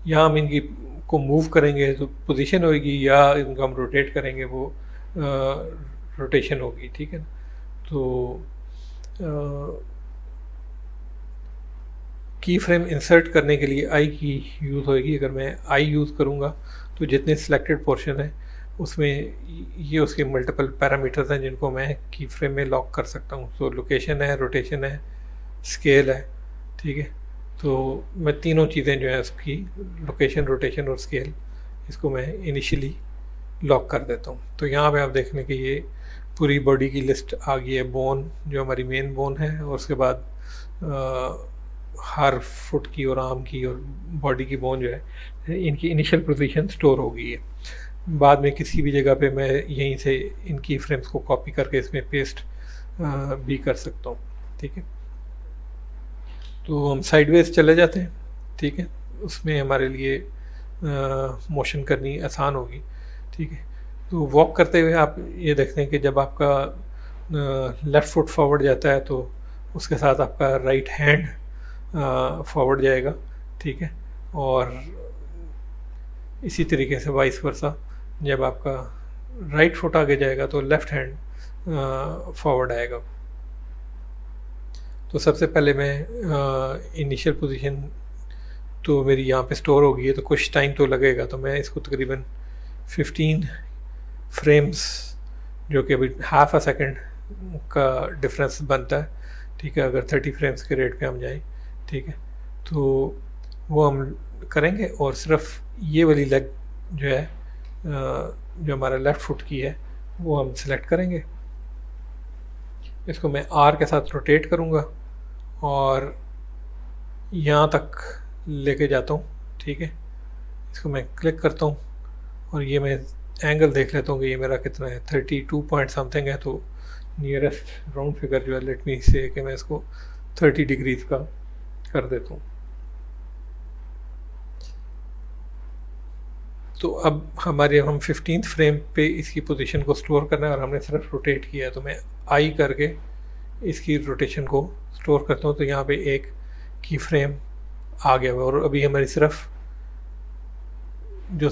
या हम इनकी को मूव करेंगे तो पोजीशन होगी, या इनको हम रोटेट करेंगे वो रोटेशन होगी, ठीक है ना। तो की फ्रेम इंसर्ट करने के लिए आई की यूज़ होगी। अगर मैं आई यूज़ करूँगा तो जितने सिलेक्टेड पोर्शन है उसमें ये उसके मल्टीपल पैरामीटर्स हैं जिनको मैं की फ्रेम में लॉक कर सकता हूँ। तो लोकेशन है, रोटेशन है, स्केल है, ठीक है। तो मैं तीनों चीज़ें जो है उसकी लोकेशन, रोटेशन और स्केल, इसको मैं इनिशियली लॉक कर देता हूँ। तो यहाँ पे आप देख लें कि ये पूरी बॉडी की लिस्ट आ गई है। बोन जो हमारी मेन बोन है, और उसके बाद हर फुट की और आर्म की और बॉडी की बोन जो है, इनकी इनिशियल पोजीशन स्टोर हो गई है। बाद में किसी भी जगह पे मैं यहीं से इनकी फ्रेम्स को कॉपी करके इसमें पेस्ट भी कर सकता हूँ, ठीक है। तो हम साइडवेज चले जाते हैं, ठीक है। उसमें हमारे लिए मोशन करनी आसान होगी, ठीक है। तो वॉक करते हुए आप ये देखते हैं कि जब आपका लेफ़्ट फुट फॉरवर्ड जाता है तो उसके साथ आपका राइट हैंड फॉरवर्ड जाएगा, ठीक है। और इसी तरीके से वाइस वर्सा, जब आपका राइट फुट आगे जाएगा तो लेफ़्ट हैंड फॉरवर्ड आएगा। तो सबसे पहले मैं इनिशियल पोजीशन तो मेरी यहाँ पे स्टोर हो गई है, तो कुछ टाइम तो लगेगा। तो मैं इसको तकरीबन 15 फ्रेम्स, जो कि अभी हाफ अ सेकंड का डिफरेंस बनता है, ठीक है, अगर 30 फ्रेम्स के रेट पे हम जाएं, ठीक है। तो वो हम करेंगे, और सिर्फ ये वाली लेग जो है जो हमारा लेफ़्ट फुट की है वो हम सिलेक्ट करेंगे। इसको मैं आर के साथ रोटेट करूँगा और यहाँ तक लेके जाता हूँ, ठीक है। इसको मैं क्लिक करता हूँ और ये मैं एंगल देख लेता हूँ कि ये मेरा कितना है, 32 पॉइंट समथिंग है। तो नियरेस्ट राउंड फिगर जो है, लेट मी से कि मैं इसको 30 डिग्रीज का कर देता हूँ। तो अब हम 15th फ्रेम पे इसकी पोजीशन को स्टोर करना है और हमने सिर्फ रोटेट किया है। तो मैं आई करके इसकी रोटेशन को स्टोर करता हूँ। तो यहाँ पे एक की फ्रेम आ गया हुआ, और अभी हमारी सिर्फ जो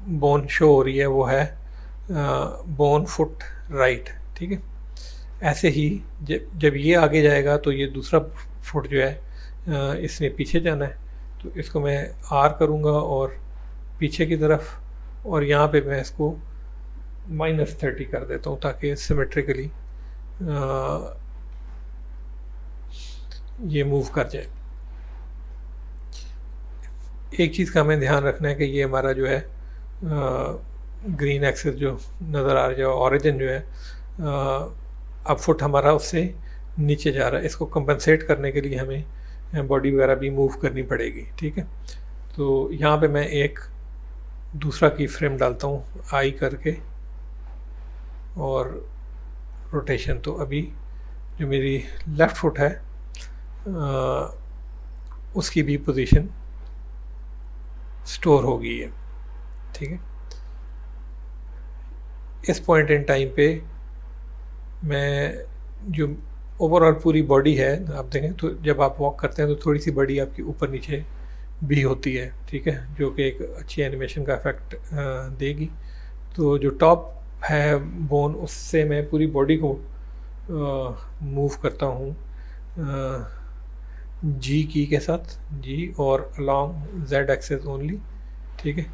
बोन शो हो रही है वो है बोन फुट राइट, ठीक है। ऐसे ही जब ये आगे जाएगा तो ये दूसरा फुट जो है इसने पीछे जाना है। तो इसको मैं आर करूँगा और पीछे की तरफ, और यहाँ पे मैं इसको -30 कर देता हूँ ताकि सिमेट्रिकली ये मूव कर जाए। एक चीज़ का हमें ध्यान रखना है कि ये हमारा जो है ग्रीन एक्सिस जो नज़र आ रहा है, ऑरिजिन जो है अब फुट हमारा उससे नीचे जा रहा है। इसको कंपनसेट करने के लिए हमें बॉडी वगैरह भी मूव करनी पड़ेगी, ठीक है। तो यहाँ पे मैं एक दूसरा की फ्रेम डालता हूँ आई करके, और रोटेशन। तो अभी जो मेरी लेफ़्ट फुट है उसकी भी पोजीशन स्टोर हो गई है, ठीक है। इस पॉइंट इन टाइम पे मैं जो ओवरऑल पूरी बॉडी है, आप देखें तो जब आप वॉक करते हैं तो थोड़ी सी बॉडी आपकी ऊपर नीचे भी होती है, ठीक है, जो कि एक अच्छी एनिमेशन का इफेक्ट देगी। तो जो टॉप है बोन, उससे मैं पूरी बॉडी को मूव करता हूँ जी की के साथ, जी और अलॉन्ग जेड एक्सेस ओनली, ठीक है।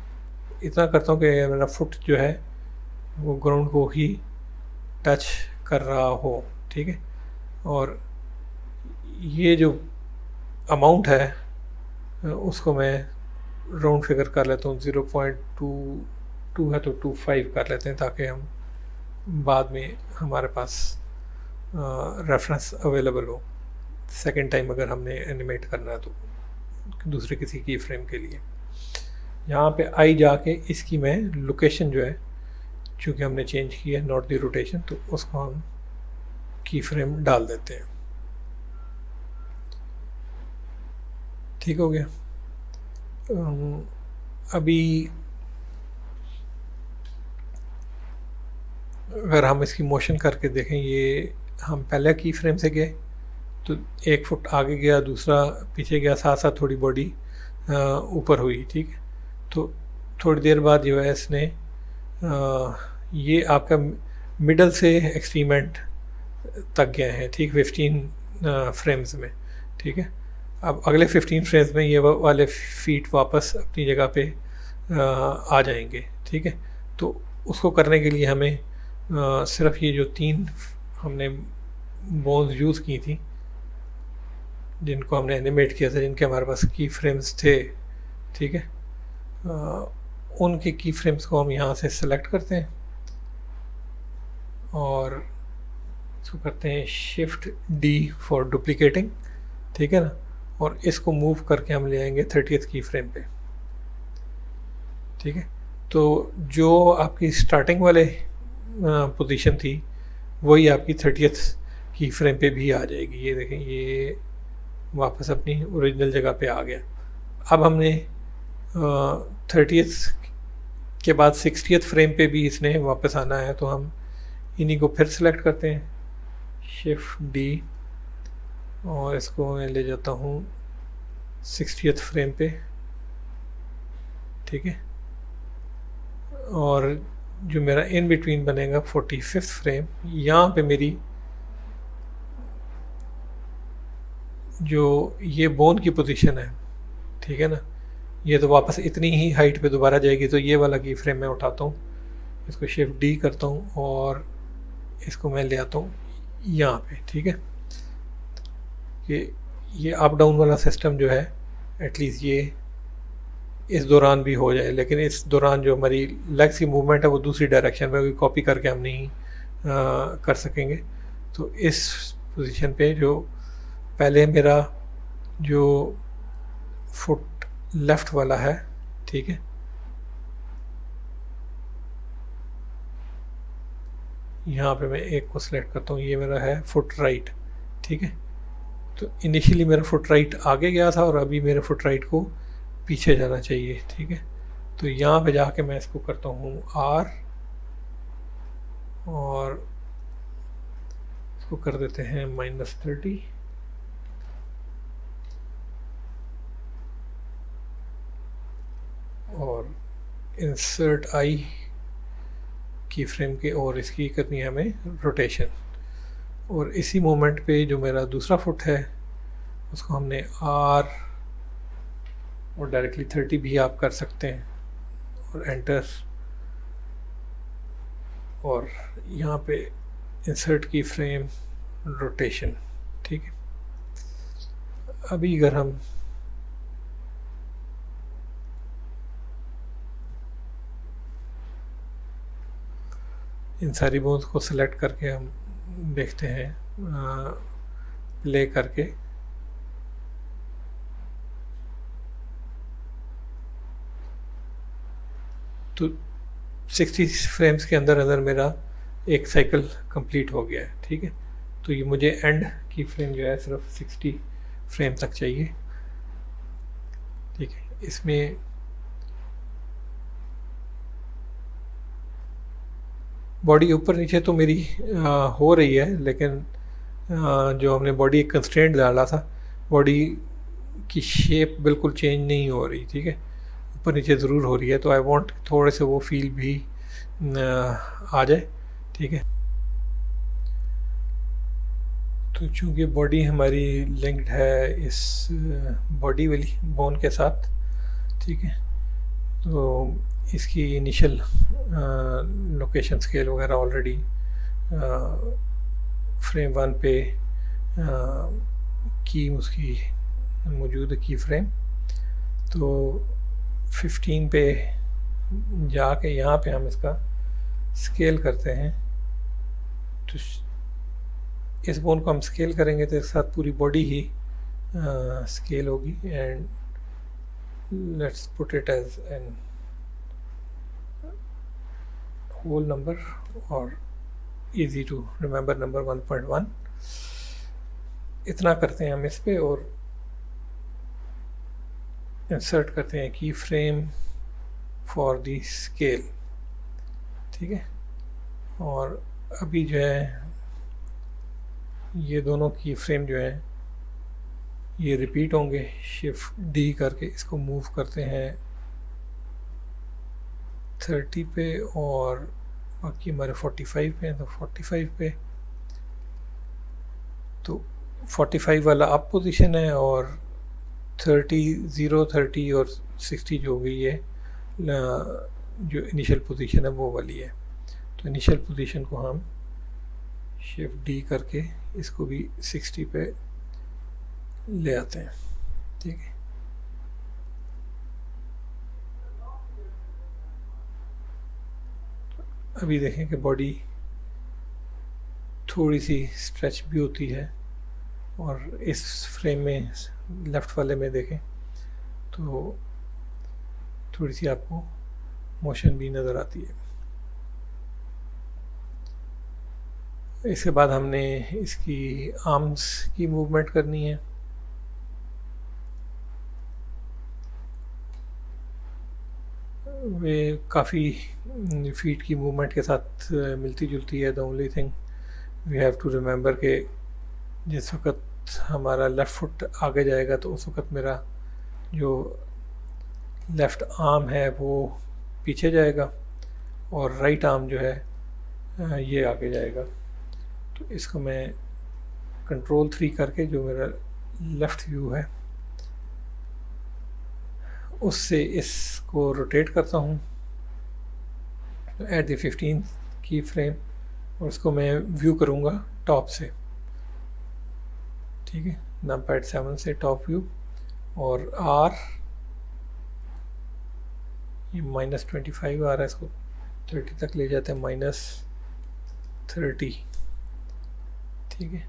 इतना करता हूँ कि मेरा फुट जो है वो ग्राउंड को ही टच कर रहा हो, ठीक है। और ये जो अमाउंट है उसको मैं राउंड फिगर कर लेता हूँ 0.2 2 है तो 2.5 कर लेते हैं, ताकि हम बाद में हमारे पास रेफरेंस अवेलेबल हो सेकंड टाइम अगर हमने एनिमेट करना है तो दूसरे किसी की फ्रेम के लिए। यहाँ पे आई जाके इसकी मैं लोकेशन जो है, चूँकि हमने चेंज की है नॉट द रोटेशन, तो उसको हम की फ्रेम डाल देते हैं। ठीक हो गया। अभी अगर हम इसकी मोशन करके देखें, ये हम पहले की फ्रेम से गए तो 1 फुट आगे गया, दूसरा पीछे गया, साथ साथ थोड़ी बॉडी ऊपर हुई। ठीक है, तो थोड़ी देर बाद जो है इसने ये आपका मिडल से एक्सट्रीमेंट तक गया है। ठीक, 15 फ्रेम्स में। ठीक है, अब अगले 15 फ्रेम्स में ये वाले फीट वापस अपनी जगह पे आ जाएंगे। ठीक है, तो उसको करने के लिए हमें सिर्फ ये जो 3 हमने बोन्स यूज़ की थी, जिनको हमने एनिमेट किया था, जिनके हमारे पास की फ्रेम्स थे, ठीक है, उनके की फ्रेम्स को हम यहाँ से सेलेक्ट करते हैं और इसको करते हैं शिफ्ट डी फॉर डुप्लीकेटिंग। ठीक है ना, और इसको मूव करके हम ले आएंगे 30th की फ्रेम पे। ठीक है, तो जो आपकी स्टार्टिंग वाले पोजीशन थी वही आपकी 30th की फ्रेम पे भी आ जाएगी। ये देखें, ये वापस अपनी ओरिजिनल जगह पे आ गया। अब हमने 30th के बाद 60th फ्रेम पे भी इसने वापस आना है, तो हम इन्हीं को फिर सेलेक्ट करते हैं, शिफ्ट डी, और इसको मैं ले जाता हूँ 60th फ्रेम पे। ठीक है, और जो मेरा इन बिटवीन बनेगा 45th फ्रेम, यहाँ पे मेरी जो ये बोन की पोजीशन है, ठीक है ना, ये तो वापस इतनी ही हाइट पे दोबारा जाएगी। तो ये वाला की फ्रेम मैं उठाता हूँ, इसको शिफ्ट डी करता हूँ और इसको मैं ले आता हूँ यहाँ पे। ठीक है, कि ये अप डाउन वाला सिस्टम जो है एटलीस्ट ये इस दौरान भी हो जाए, लेकिन इस दौरान जो हमारी लेग्स की मूवमेंट है वो दूसरी डायरेक्शन में, कॉपी करके हम नहीं कर सकेंगे। तो इस पोजीशन पे जो पहले मेरा जो फुट लेफ़्ट वाला है, ठीक है, यहाँ पे मैं एक को सिलेक्ट करता हूँ, ये मेरा है फुट राइट। ठीक है, तो इनिशियली मेरा फुट राइट आगे गया था और अभी मेरे फुट राइट को पीछे जाना चाहिए। ठीक है, तो यहाँ पे जाके मैं इसको करता हूँ R और इसको कर देते हैं -30, और इंसर्ट आई की फ्रेम के, और इसकी करनी है हमें रोटेशन। और इसी मोमेंट पे जो मेरा दूसरा फुट है उसको हमने R और डायरेक्टली 30 भी आप कर सकते हैं, और एंटर, और यहाँ पे इंसर्ट की फ्रेम रोटेशन। ठीक है, अभी अगर हम इन सारी बोन्स को सिलेक्ट करके हम देखते हैं प्ले करके, तो 60 फ्रेम्स के अंदर अंदर मेरा एक साइकिल कंप्लीट हो गया है। ठीक है, तो ये मुझे एंड की फ्रेम जो है सिर्फ 60 फ्रेम तक चाहिए। ठीक है, इसमें बॉडी ऊपर नीचे तो मेरी हो रही है, लेकिन जो हमने बॉडी कंस्ट्रेंट डाला था, बॉडी की शेप बिल्कुल चेंज नहीं हो रही। ठीक है, ऊपर नीचे ज़रूर हो रही है, तो आई वांट थोड़े से वो फील भी आ जाए। ठीक है, तो चूँकि बॉडी हमारी लिंक्ड है इस बॉडी वाली बोन के साथ, ठीक है, तो इसकी इनिशियल लोकेशन स्केल वगैरह ऑलरेडी फ्रेम 1 पे की उसकी मौजूद की फ्रेम, तो 15 पे जाके यहाँ पे हम इसका स्केल करते हैं। तो इस बोन को हम स्केल करेंगे तो एक साथ पूरी बॉडी ही स्केल होगी। And let's put it as an whole number और इजी टू रिमेंबर नंबर 1.1। इतना करते हैं हम इस पे और इंसर्ट करते हैं की फ्रेम फॉर दी स्केल। ठीक है, और अभी जो है ये दोनों की फ्रेम जो है ये रिपीट होंगे। शिफ्ट डी करके इसको मूव करते हैं 30 पे और बाकी हमारे 45 पे हैं, तो 45 पे तो 45 वाला अप पोजीशन है और 30 और 60 जो हुई है जो इनिशियल पोजीशन है वो वाली है। तो इनिशियल पोजीशन को हम शिफ्ट डी करके इसको भी 60 पे ले आते हैं। ठीक है, अभी देखें कि बॉडी थोड़ी सी स्ट्रेच भी होती है और इस फ्रेम में लेफ़्ट वाले में देखें तो थोड़ी सी आपको मोशन भी नज़र आती है। इसके बाद हमने इसकी आर्म्स की मूवमेंट करनी है। वे काफ़ी फीट की मूवमेंट के साथ मिलती जुलती है। The only thing we have to remember कि जिस वक्त हमारा लेफ़्ट फुट आगे जाएगा तो उस वक्त मेरा जो लेफ़्ट आर्म है वो पीछे जाएगा और राइट आर्म जो है ये आगे जाएगा। तो इसको मैं कंट्रोल 3 करके जो मेरा लेफ़्ट व्यू है उससे इसको रोटेट करता हूँ एट द 15 की फ्रेम और इसको मैं व्यू करूँगा टॉप से। ठीक है, नंपैड 7 से टॉप व्यू और आर ये -25 आ रहा है, इसको 30 तक ले जाते हैं -30। ठीक है,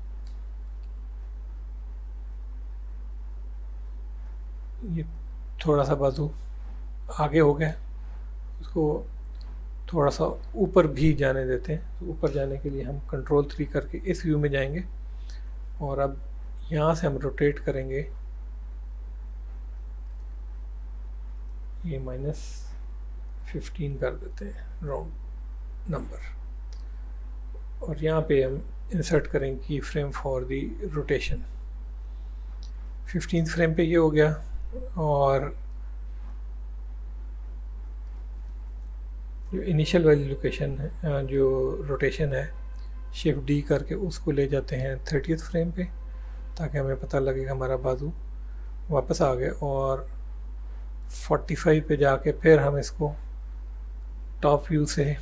ये थोड़ा सा बाजू आगे हो गया, उसको थोड़ा सा ऊपर भी जाने देते हैं। तो ऊपर जाने के लिए हम कंट्रोल 3 करके इस व्यू में जाएंगे और अब यहाँ से हम रोटेट करेंगे ये -15 कर देते हैं राउंड नंबर और यहाँ पे हम इंसर्ट करेंगे की frame for the rotation. 15th frame पे ये हो गया और जो इनिशियल वाली लोकेशन है जो रोटेशन है शिफ्ट डी करके उसको ले जाते हैं 30th फ्रेम पे ताकि हमें पता लगे कि हमारा बाजू वापस आ गया। और 45 पे जाके फिर हम इसको टॉप व्यू से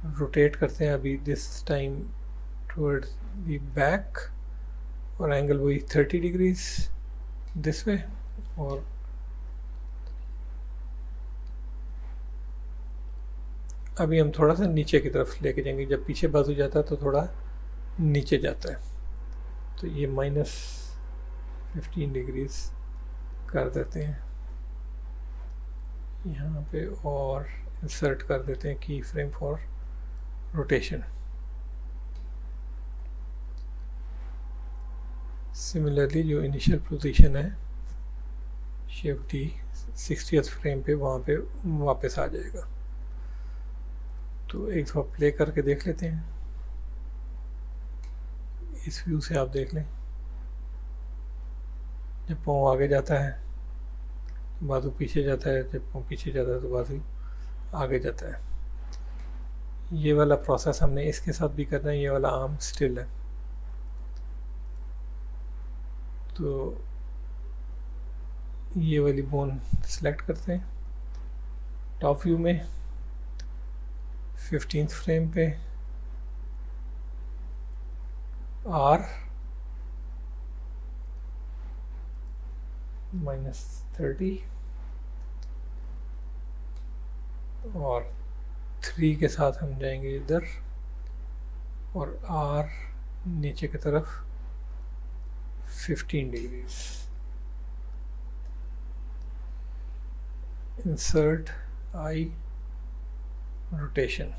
रोटेट करते हैं अभी this time towards the back और एंगल वही 30 डिग्रीज दिस वे। और अभी हम थोड़ा सा नीचे की तरफ लेके जाएंगे, जब पीछे बाजू जाता है तो थोड़ा नीचे जाता है। तो ये -15 डिग्रीज कर देते हैं यहाँ पे और इंसर्ट कर देते हैं की फ्रेम फॉर रोटेशन। सिमिलरली जो इनिशियल पोजीशन है शिफ्ट डी 60th फ्रेम पे वहाँ पे वापस आ जाएगा। तो एक दफ़ा प्ले करके देख लेते हैं, इस व्यू से आप देख लें जब पाँव आगे जाता है तो बाजू पीछे जाता है, जब पाँव पीछे जाता है तो बाजू आगे जाता है। ये वाला प्रोसेस हमने इसके साथ भी करना है। ये वाला आर्म स्टिल है तो ये वाली बोन सेलेक्ट करते हैं टॉप व्यू में 15th फ्रेम पे आर -30 और 3 के साथ हम जाएंगे इधर, और R नीचे की तरफ 15 डिग्रीज। इंसर्ट I रोटेशन,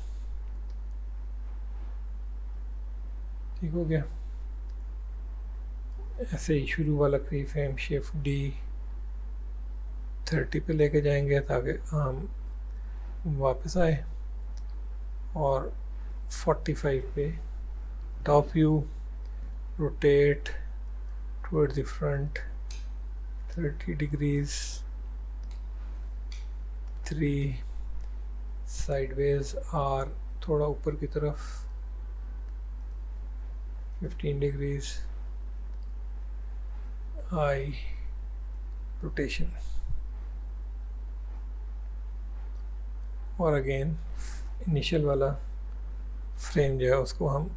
ठीक हो गया। ऐसे ही शुरू वाला की फ्रेम शिफ्ट D 30 पे लेके जाएंगे ताकि हम वापस आए, और 45 पे top view, rotate toward the front 30 degrees, 3 sideways, R थोड़ा ऊपर की तरफ 15 डिग्रीज, I रोटेशन, और अगेन इनिशियल वाला फ्रेम जो है उसको हम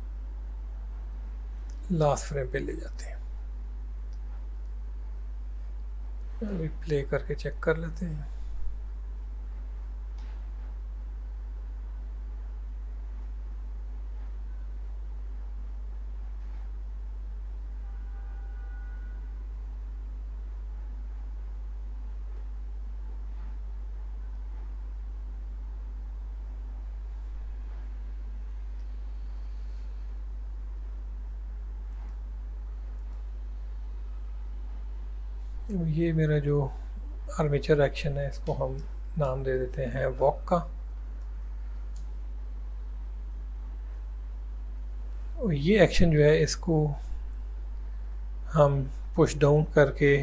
लास्ट फ्रेम पे ले जाते हैं। अभी प्ले करके चेक कर लेते हैं। ये मेरा जो आर्मेचर एक्शन है इसको हम नाम दे देते हैं वॉक का। और ये एक्शन जो है इसको हम पुश डाउन करके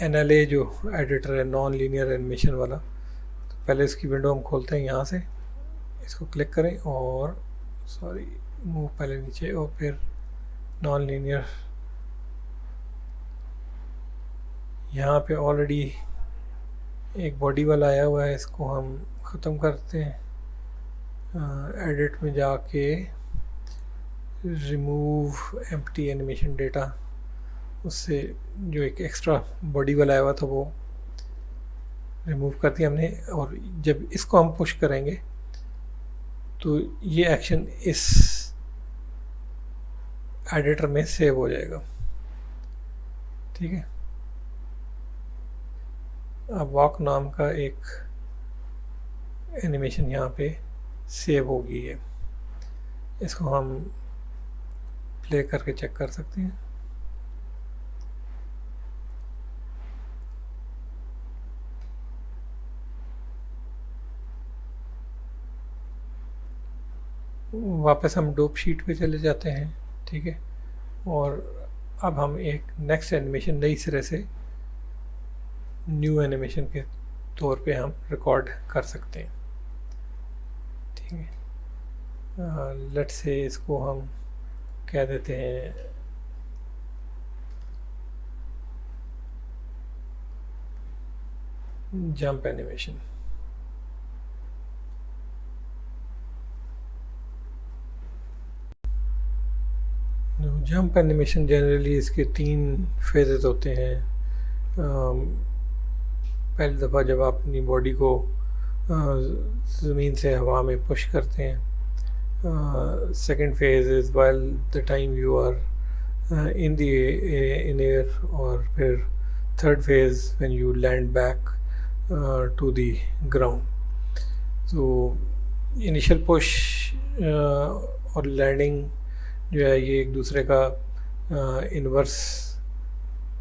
NLA जो एडिटर है, नॉन लीनियर एनिमेशन वाला, तो पहले इसकी विंडो हम खोलते हैं यहाँ से, इसको क्लिक करें और मूव पहले नीचे और फिर नॉन लीनियर। यहाँ पे ऑलरेडी एक बॉडी वाला आया हुआ है, इसको हम ख़त्म करते हैं। एडिट में जाके रिमूव एम्प्टी एनिमेशन डेटा, उससे जो एक एक्स्ट्रा बॉडी वाला आया हुआ था वो रिमूव कर दिया हमने। और जब इसको हम पुश करेंगे तो ये एक्शन इस एडिटर में सेव हो जाएगा, ठीक है। अब वॉक नाम का एक एनिमेशन यहाँ पे सेव हो गई है, इसको हम प्ले करके चेक कर सकते हैं। वापस हम डोप शीट पे चले जाते हैं, ठीक है। और अब हम एक नेक्स्ट एनिमेशन नई सिरे से न्यू एनिमेशन के तौर पे हम रिकॉर्ड कर सकते हैं, ठीक है। लेट्स से इसको हम कह देते हैं jump animation. Jump animation generally इसके 3 फेजेस होते हैं। पहली दफ़ा जब आप अपनी बॉडी को ज़मीन से हवा में पुश करते हैं, second phase is while the time you are in air, और फिर third phase when you land back to the ground. तो इनिशियल पुश और लैंडिंग जो है ये एक दूसरे का इन्वर्स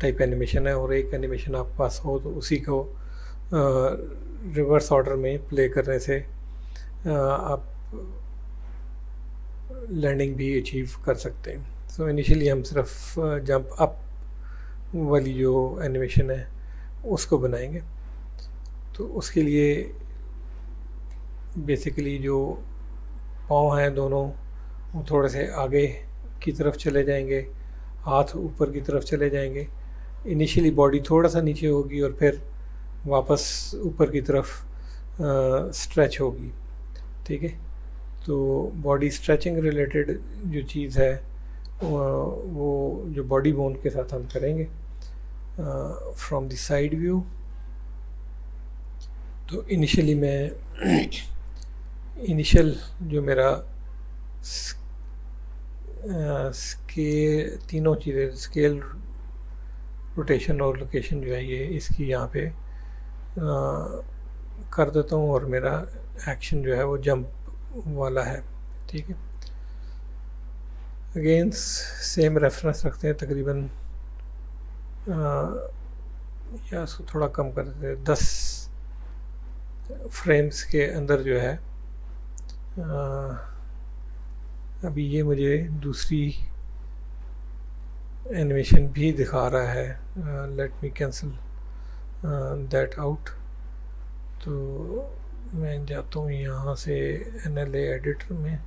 टाइप एनिमेशन है, और एक एनिमेशन आपके पास हो तो उसी को रिवर्स ऑर्डर में प्ले करने से आप लैंडिंग भी अचीव कर सकते हैं। सो इनिशियली हम सिर्फ जंप अप वाली जो एनिमेशन है उसको बनाएंगे। तो उसके लिए बेसिकली जो पाँव हैं दोनों वो थोड़े से आगे की तरफ चले जाएंगे, हाथ ऊपर की तरफ चले जाएंगे। इनिशियली बॉडी थोड़ा सा नीचे होगी और फिर वापस ऊपर की तरफ स्ट्रेच होगी, ठीक है। तो बॉडी स्ट्रेचिंग रिलेटेड जो चीज़ है वो जो बॉडी बोन के साथ हम करेंगे। फ्रॉम द साइड व्यू तो इनिशियली मैं इनिशियल जो मेरा तीनों चीज़ें स्केल, रोटेशन और लोकेशन जो है ये इसकी यहाँ पे कर देता हूँ और मेरा एक्शन जो है वो जंप वाला है। ठीक है, अगेन सेम रेफरेंस रखते हैं तकरीबन, या इसको थोड़ा कम कर देते हैं, 10 फ्रेम्स के अंदर जो है। अभी ये मुझे दूसरी एनिमेशन भी दिखा रहा है। Let me cancel that out. तो मैं जाता हूँ यहाँ से NLA एडिटर में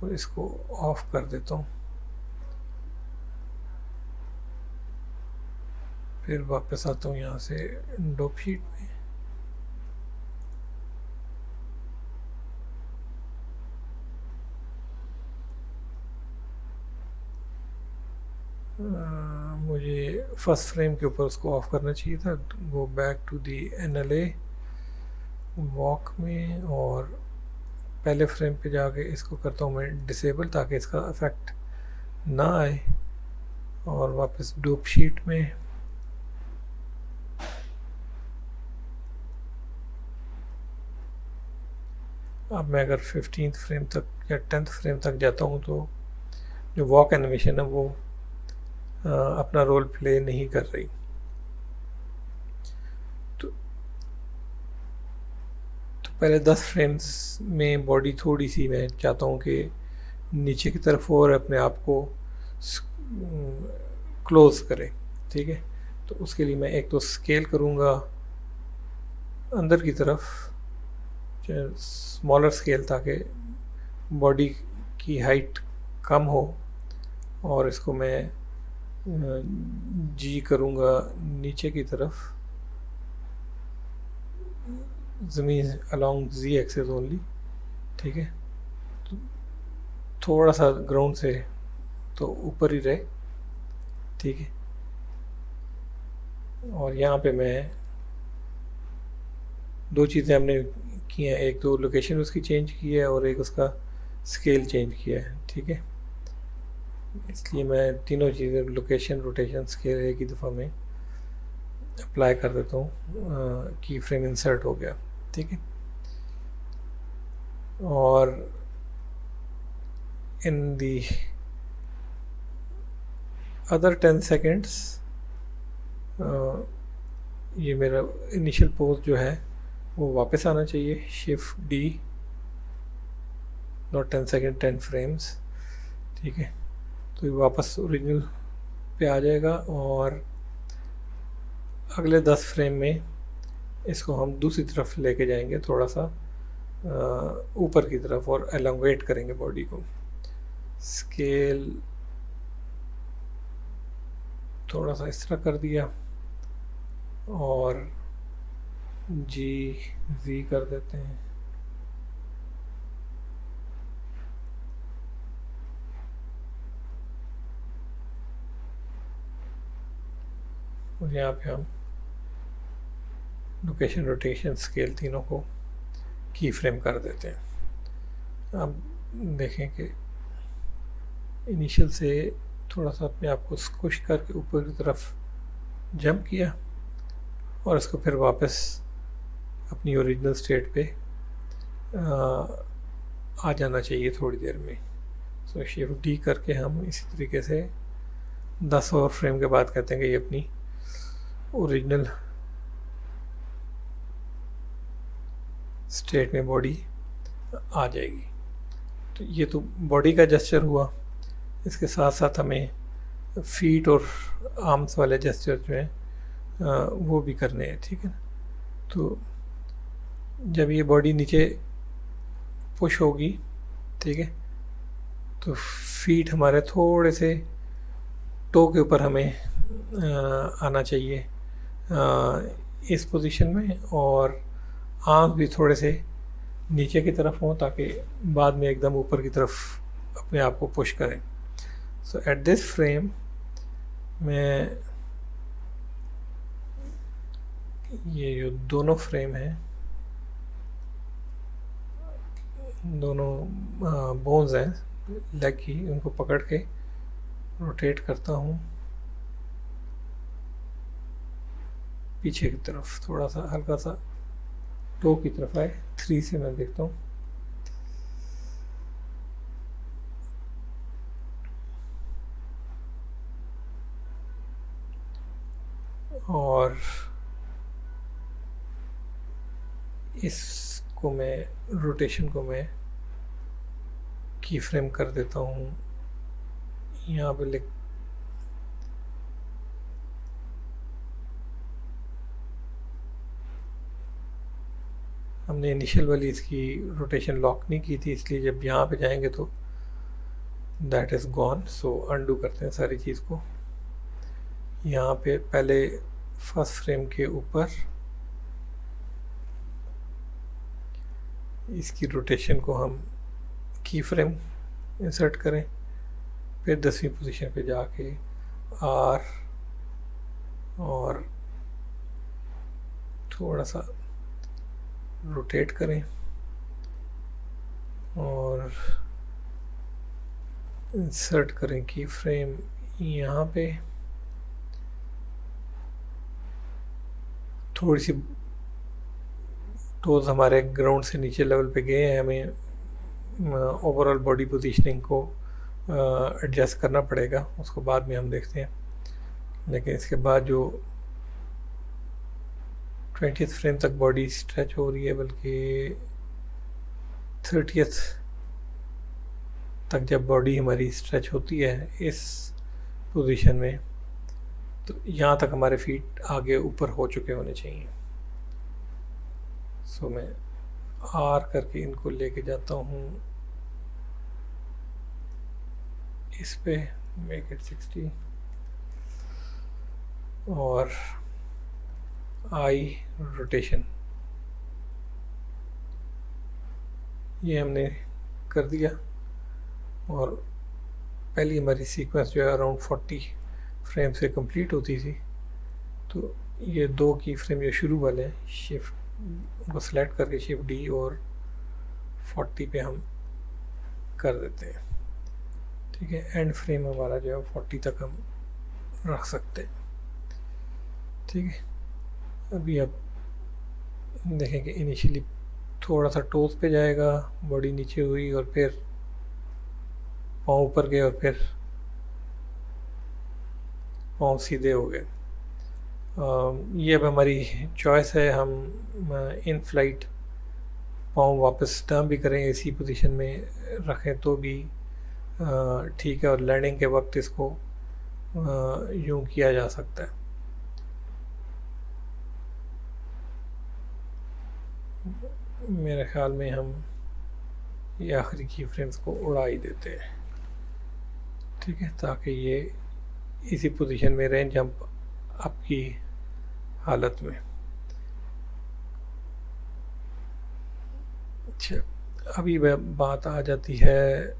और इसको ऑफ कर देता हूँ, फिर वापस आता हूँ यहाँ से डोप शीट में। मुझे फर्स्ट फ्रेम के ऊपर उसको ऑफ करना चाहिए था। Go back to the NLA walk में और पहले फ्रेम पे जाके इसको करता हूँ मैं डिसेबल, ताकि इसका इफेक्ट ना आए। और वापस डोप शीट में अब मैं अगर 15th फ्रेम तक या 10th फ्रेम तक जाता हूँ तो जो वॉक एनिमेशन है वो अपना रोल प्ले नहीं कर रही। तो पहले 10 फ्रेम्स में बॉडी थोड़ी सी मैं चाहता हूँ कि नीचे की तरफ और अपने आप को क्लोज करे। ठीक है, तो उसके लिए मैं एक तो स्केल करूँगा अंदर की तरफ, स्मॉलर स्केल, ताकि बॉडी की हाइट कम हो, और इसको मैं जी करूँगा नीचे की तरफ, ज़मीन अलोंग Z एक्सेस ओनली। ठीक है, तो थोड़ा सा ग्राउंड से तो ऊपर ही रहे। ठीक है, और यहाँ पे मैं दो चीज़ें हमने की हैं, एक तो लोकेशन उसकी चेंज की है और एक उसका स्केल चेंज किया है। ठीक है, इसलिए मैं तीनों चीज़ें लोकेशन, रोटेशन, स्केल एक ही दफ़ा में अप्लाई कर देता हूँ। की फ्रेम इंसर्ट हो गया। ठीक है, और इन दी अदर 10 सेकेंड्स ये मेरा इनिशियल पोज जो है वो वापस आना चाहिए। Shift D, not 10 second, 10 frames. ठीक है, तो ये वापस ओरिजिनल पे आ जाएगा और अगले 10 फ्रेम में इसको हम दूसरी तरफ लेके जाएंगे, थोड़ा सा ऊपर की तरफ, और एलोंगेट करेंगे बॉडी को। स्केल थोड़ा सा इस तरह कर दिया और Z कर देते हैं। और यहाँ पे हम लोकेशन, रोटेशन, स्केल तीनों को की फ्रेम कर देते हैं। अब देखें कि इनिशियल से थोड़ा सा अपने आप को स्क्विश करके ऊपर की तरफ जंप किया और इसको फिर वापस अपनी ओरिजिनल स्टेट पे आ जाना चाहिए थोड़ी देर में। सो शिफ्ट D करके हम इसी तरीके से 10 और फ्रेम के बाद कहते हैं कि ये अपनी ओरिजिनल स्टेट में बॉडी आ जाएगी। तो ये तो बॉडी का जेस्चर हुआ। इसके साथ साथ हमें फीट और आर्म्स वाले जेस्चर जो हैं वो भी करने हैं। ठीक है, तो जब ये बॉडी नीचे पुश होगी, ठीक है, तो फीट हमारे थोड़े से टो के ऊपर हमें आना चाहिए इस पोजीशन में, और आर्म भी थोड़े से नीचे की तरफ हों ताकि बाद में एकदम ऊपर की तरफ अपने आप को पुश करें। सो एट दिस फ्रेम में ये जो दोनों फ्रेम हैं दोनों बोन्स हैं लेग की, उनको पकड़ के रोटेट करता हूँ पीछे की तरफ, थोड़ा सा हल्का सा टो की तरफ आए। 3 से मैं देखता हूँ। और इसको मैं रोटेशन को मैं की फ्रेम कर देता हूँ यहाँ पे लिख। हमने इनिशियल वाली इसकी रोटेशन लॉक नहीं की थी, इसलिए जब यहाँ पे जाएंगे तो that is gone. So undo करते हैं सारी चीज़ को। यहाँ पे पहले फर्स्ट फ्रेम के ऊपर इसकी रोटेशन को हम की फ्रेम इंसर्ट करें, फिर 10वीं पोजीशन पे जाके आर और थोड़ा सा रोटेट करें और इंसर्ट करें की फ्रेम यहाँ पे। थोड़ी सी टोज हमारे ग्राउंड से नीचे लेवल पे गए हैं, हमें ओवरऑल बॉडी पोजीशनिंग को एडजस्ट करना पड़ेगा, उसको बाद में हम देखते हैं। लेकिन इसके बाद जो 20th फ्रेम तक बॉडी स्ट्रेच हो रही है, बल्कि 30th तक जब बॉडी हमारी स्ट्रेच होती है इस पोजीशन में, तो यहाँ तक हमारे फीट आगे ऊपर हो चुके होने चाहिए। सो मैं आर करके इनको लेके जाता हूँ इस पे, मेक इट 60 और आई रोटेशन ये हमने कर दिया। और पहली हमारी सीक्वेंस जो है अराउंड 40 फ्रेम से कंप्लीट होती थी, तो ये 2 की फ्रेम जो शुरू वाले हैं, शिफ्ट को सेलेक्ट करके शिफ्ट डी और 40 पे हम कर देते हैं। ठीक है, एंड फ्रेम हमारा जो है 40 तक हम रख सकते हैं। ठीक है, अभी आप देखें कि इनिशियली थोड़ा सा टोस पे जाएगा, बॉडी नीचे हुई और फिर पाँव ऊपर गए और फिर पाँव सीधे हो गए। ये अब हमारी चॉइस है, हम इन फ्लाइट पाँव वापस टर्न भी करें, इसी पोजीशन में रखें तो भी ठीक है, और लैंडिंग के वक्त इसको यूँ किया जा सकता है। मेरे ख्याल में हम ये आखिरी की फ्रेम्स को उड़ा ही देते हैं। ठीक है, ताकि ये इसी पोजीशन में रहें जंप अप की हालत में। अच्छा, अभी बात आ जाती है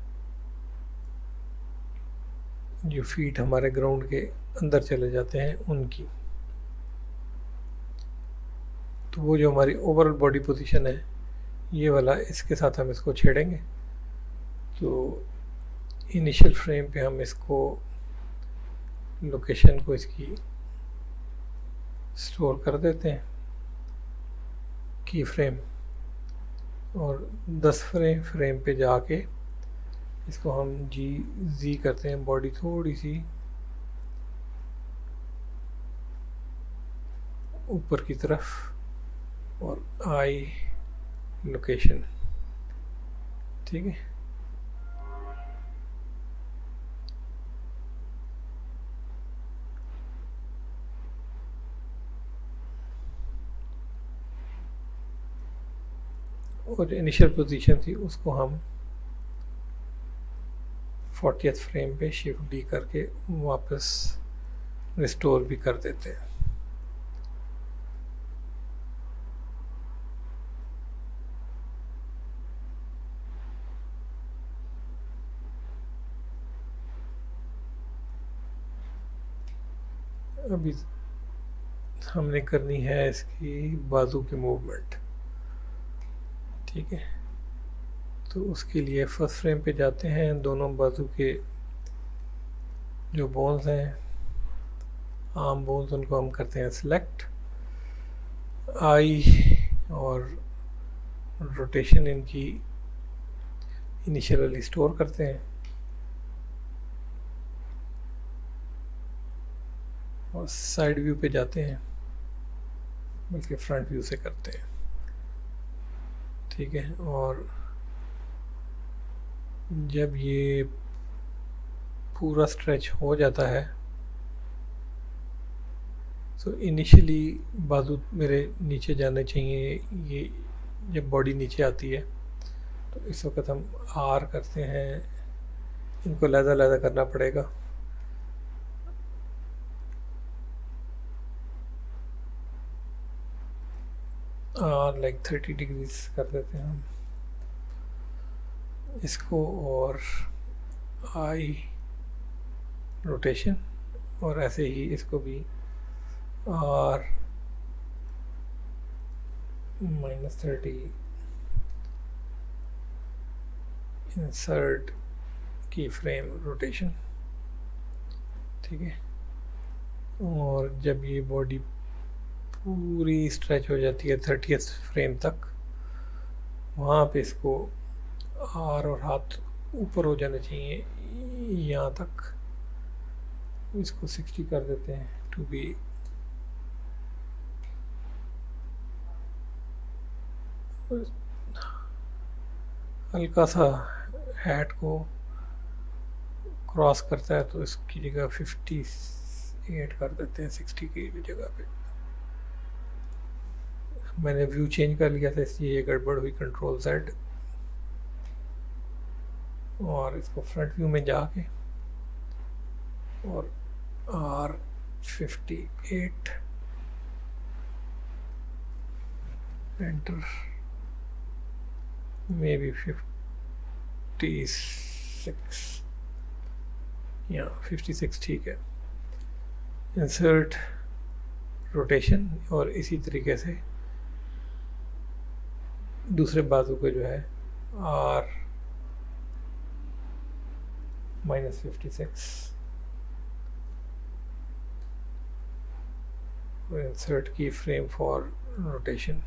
जो फीट हमारे ग्राउंड के अंदर चले जाते हैं उनकी। तो वो जो हमारी ओवरऑल बॉडी पोजीशन है ये वाला, इसके साथ हम इसको छेड़ेंगे। तो इनिशियल फ्रेम पे हम इसको लोकेशन को इसकी स्टोर कर देते हैं की फ्रेम, और 10 फ्रेम पे जाके इसको हम जी करते हैं, बॉडी थोड़ी सी ऊपर की तरफ और आई लोकेशन। ठीक है, और इनिशियल पोजीशन थी उसको हम 40th फ्रेम पे शिफ्ट डी करके वापस रिस्टोर भी कर देते हैं। अभी हमने करनी है इसकी बाजू की मूवमेंट। ठीक है, तो उसके लिए फर्स्ट फ्रेम पे जाते हैं, दोनों बाजू के जो बोन्स हैं, आर्म बोन्स, उनको हम करते हैं सिलेक्ट। आई और रोटेशन इनकी इनिशियली स्टोर करते हैं और साइड व्यू पे जाते हैं, बल्कि फ्रंट व्यू से करते हैं, ठीक है। और जब ये पूरा स्ट्रेच हो जाता है तो इनिशियली बाजू मेरे नीचे जाने चाहिए। ये जब बॉडी नीचे आती है तो इस वक्त हम आर करते हैं, इनको लहदा करना पड़ेगा। आर लाइक 30 डिग्रीज कर देते हैं हम इसको, और आई रोटेशन, और ऐसे ही इसको भी आर -30 इंसर्ट की फ्रेम रोटेशन, ठीक है। और जब ये बॉडी पूरी स्ट्रेच हो जाती है 30th फ्रेम तक, वहाँ पे इसको आर और हाथ ऊपर हो जाने चाहिए यहाँ तक, इसको 60 कर देते हैं टू बी हल्का सा हैट को क्रॉस करता है तो इसकी जगह 58 कर देते हैं 60 की जगह पे। मैंने व्यू चेंज कर लिया था इसलिए ये गड़बड़ हुई, कंट्रोल Z, और इसको फ्रंट व्यू में जाके और R58 एंटर, मे बी 56 या 56 ठीक है। इंसर्ट रोटेशन, और इसी तरीके से दूसरे बाजू पे जो है R -56 और इंसर्ट की फ्रेम फॉर रोटेशन।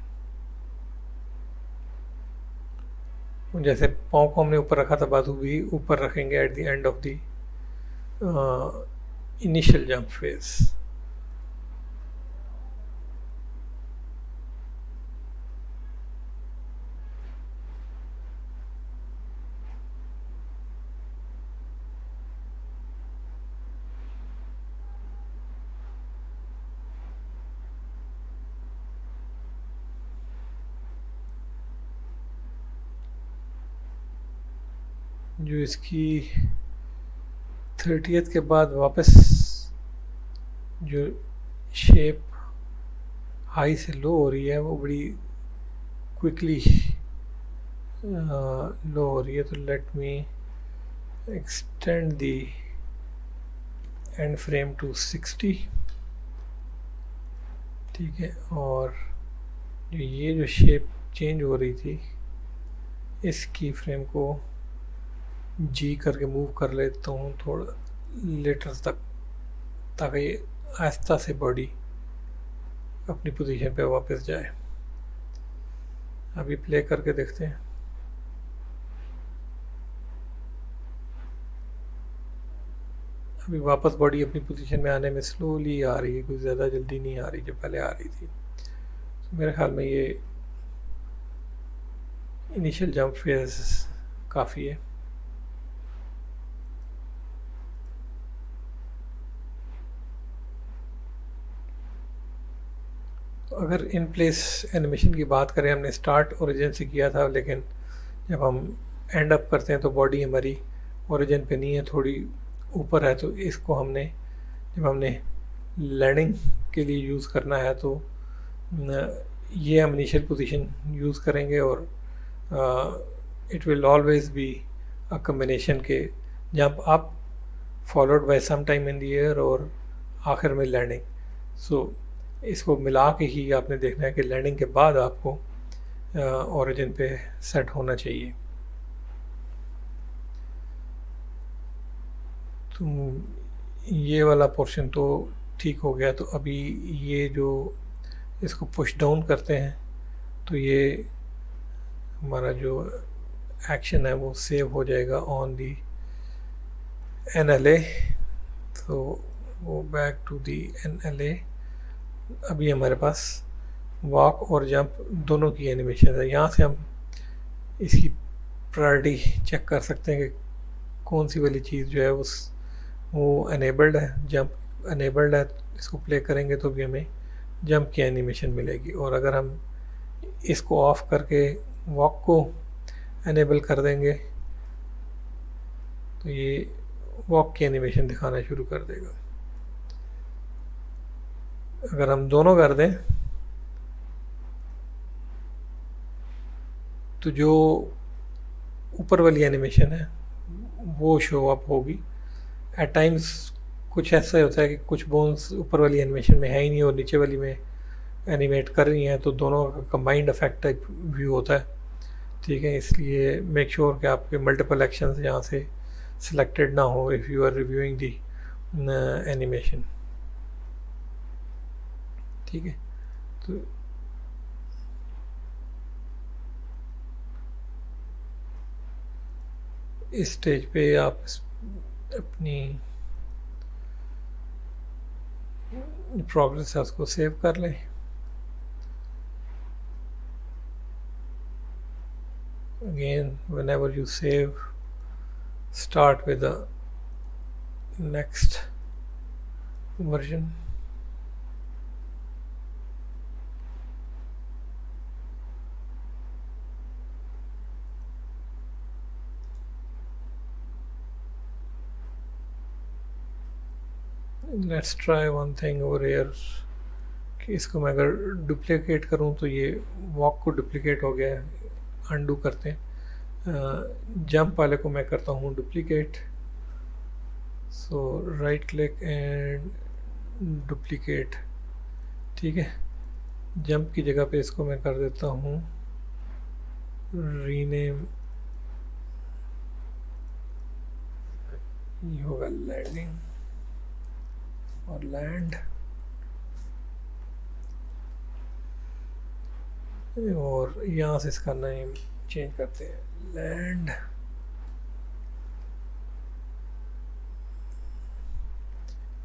जैसे पाँव को हमने ऊपर रखा था, बाजू भी ऊपर रखेंगे at the end of the initial jump phase. जो इसकी 30th के बाद वापस जो शेप हाई से लो हो रही है वो बड़ी क्विकली लो हो रही है, तो let me extend the end frame to 60, ठीक है। और ये जो शेप चेंज हो रही थी, इसकी फ्रेम को जी करके मूव कर लेता हूँ थोड़ा लेटर तक, ताकि आहिस्ता से बॉडी अपनी पोजीशन पे वापस जाए। अभी प्ले करके देखते हैं। अभी वापस बॉडी अपनी पोजीशन में आने में स्लोली आ रही है, कुछ ज़्यादा जल्दी नहीं आ रही जो पहले आ रही थी। तो मेरे ख्याल में ये इनिशियल जंप फेज काफ़ी है। अगर इन प्लेस एनिमेशन की बात करें, हमने स्टार्ट ओरिजिन से किया था, लेकिन जब हम एंड अप करते हैं तो बॉडी हमारी ओरिजिन पे नहीं है, थोड़ी ऊपर है। तो इसको हमने जब हमने लैंडिंग के लिए यूज़ करना है तो ये हम इनिशियल पोजीशन यूज़ करेंगे, और it will always be a combination के jump up followed by some time in the air और आखिर में लैंडिंग। सो इसको मिला के ही आपने देखना है कि लैंडिंग के बाद आपको ओरिजिन पे सेट होना चाहिए। तो ये वाला पोर्शन तो ठीक हो गया। तो अभी ये जो इसको पुश डाउन करते हैं तो ये हमारा जो एक्शन है वो सेव हो जाएगा ऑन दी NLA। तो वो बैक टू दी NLA। अभी हमारे पास वॉक और जंप दोनों की एनिमेशन है। यहाँ से हम इसकी प्रायोरिटी चेक कर सकते हैं कि कौन सी वाली चीज़ जो है वो अनेबल्ड है, जंप अनेबल्ड है। इसको प्ले करेंगे तो भी हमें जंप की एनिमेशन मिलेगी, और अगर हम इसको ऑफ करके वॉक को अनेबल कर देंगे तो ये वॉक की एनिमेशन दिखाना शुरू कर देगा। अगर हम दोनों कर दें तो जो ऊपर वाली एनिमेशन है वो शो अप होगी। एट टाइम्स कुछ ऐसा होता है कि कुछ बोन्स ऊपर वाली एनिमेशन में है ही नहीं और नीचे वाली में एनिमेट कर रही हैं, तो दोनों का कंबाइंड इफेक्ट टाइप व्यू होता है। ठीक है, इसलिए मेक श्योर कि आपके मल्टीपल एक्शंस यहाँ से सिलेक्टेड ना हो if you are reviewing the animation. ठीक है, तो इस स्टेज पे आप अपनी प्रोग्रेस है उसको सेव कर लें। Again, whenever you save, start with the next version. Let's try one thing over here कि इसको मैं अगर डुप्लिकेट करूं तो ये वॉक को डुप्लिकेट हो गया है। अनडू करते हैं। जंप वाले को मैं करता हूँ duplicate. So right click and duplicate. ठीक है, जंप की जगह पे इसको मैं कर देता हूँ रीनेम। ये होगा लैंडिंग और लैंड, और यहाँ से इसका नेम चेंज करते हैं लैंड,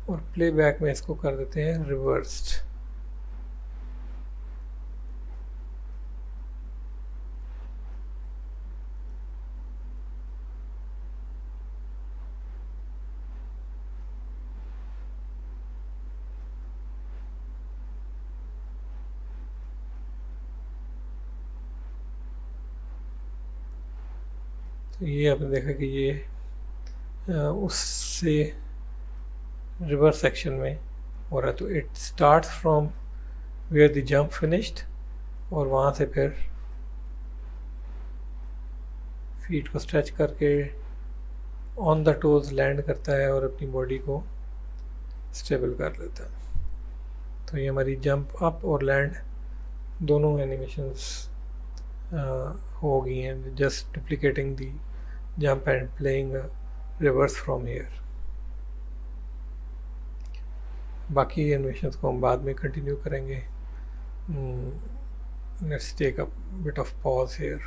और प्लेबैक में इसको कर देते हैं रिवर्स्ड। तो ये आपने देखा कि ये उससे रिवर्स सेक्शन में हो रहा है। तो it starts from where the jump finished, और वहाँ से फिर फीट को स्ट्रेच करके ऑन द टोज लैंड करता है और अपनी बॉडी को स्टेबल कर लेता है। तो ये हमारी जंप अप और लैंड दोनों एनिमेशंस हो गई हैं, just duplicating the jump and playing reverse from here. बाकी एनिमेशंस को हम बाद में कंटिन्यू करेंगे। Let's take a bit of pause here.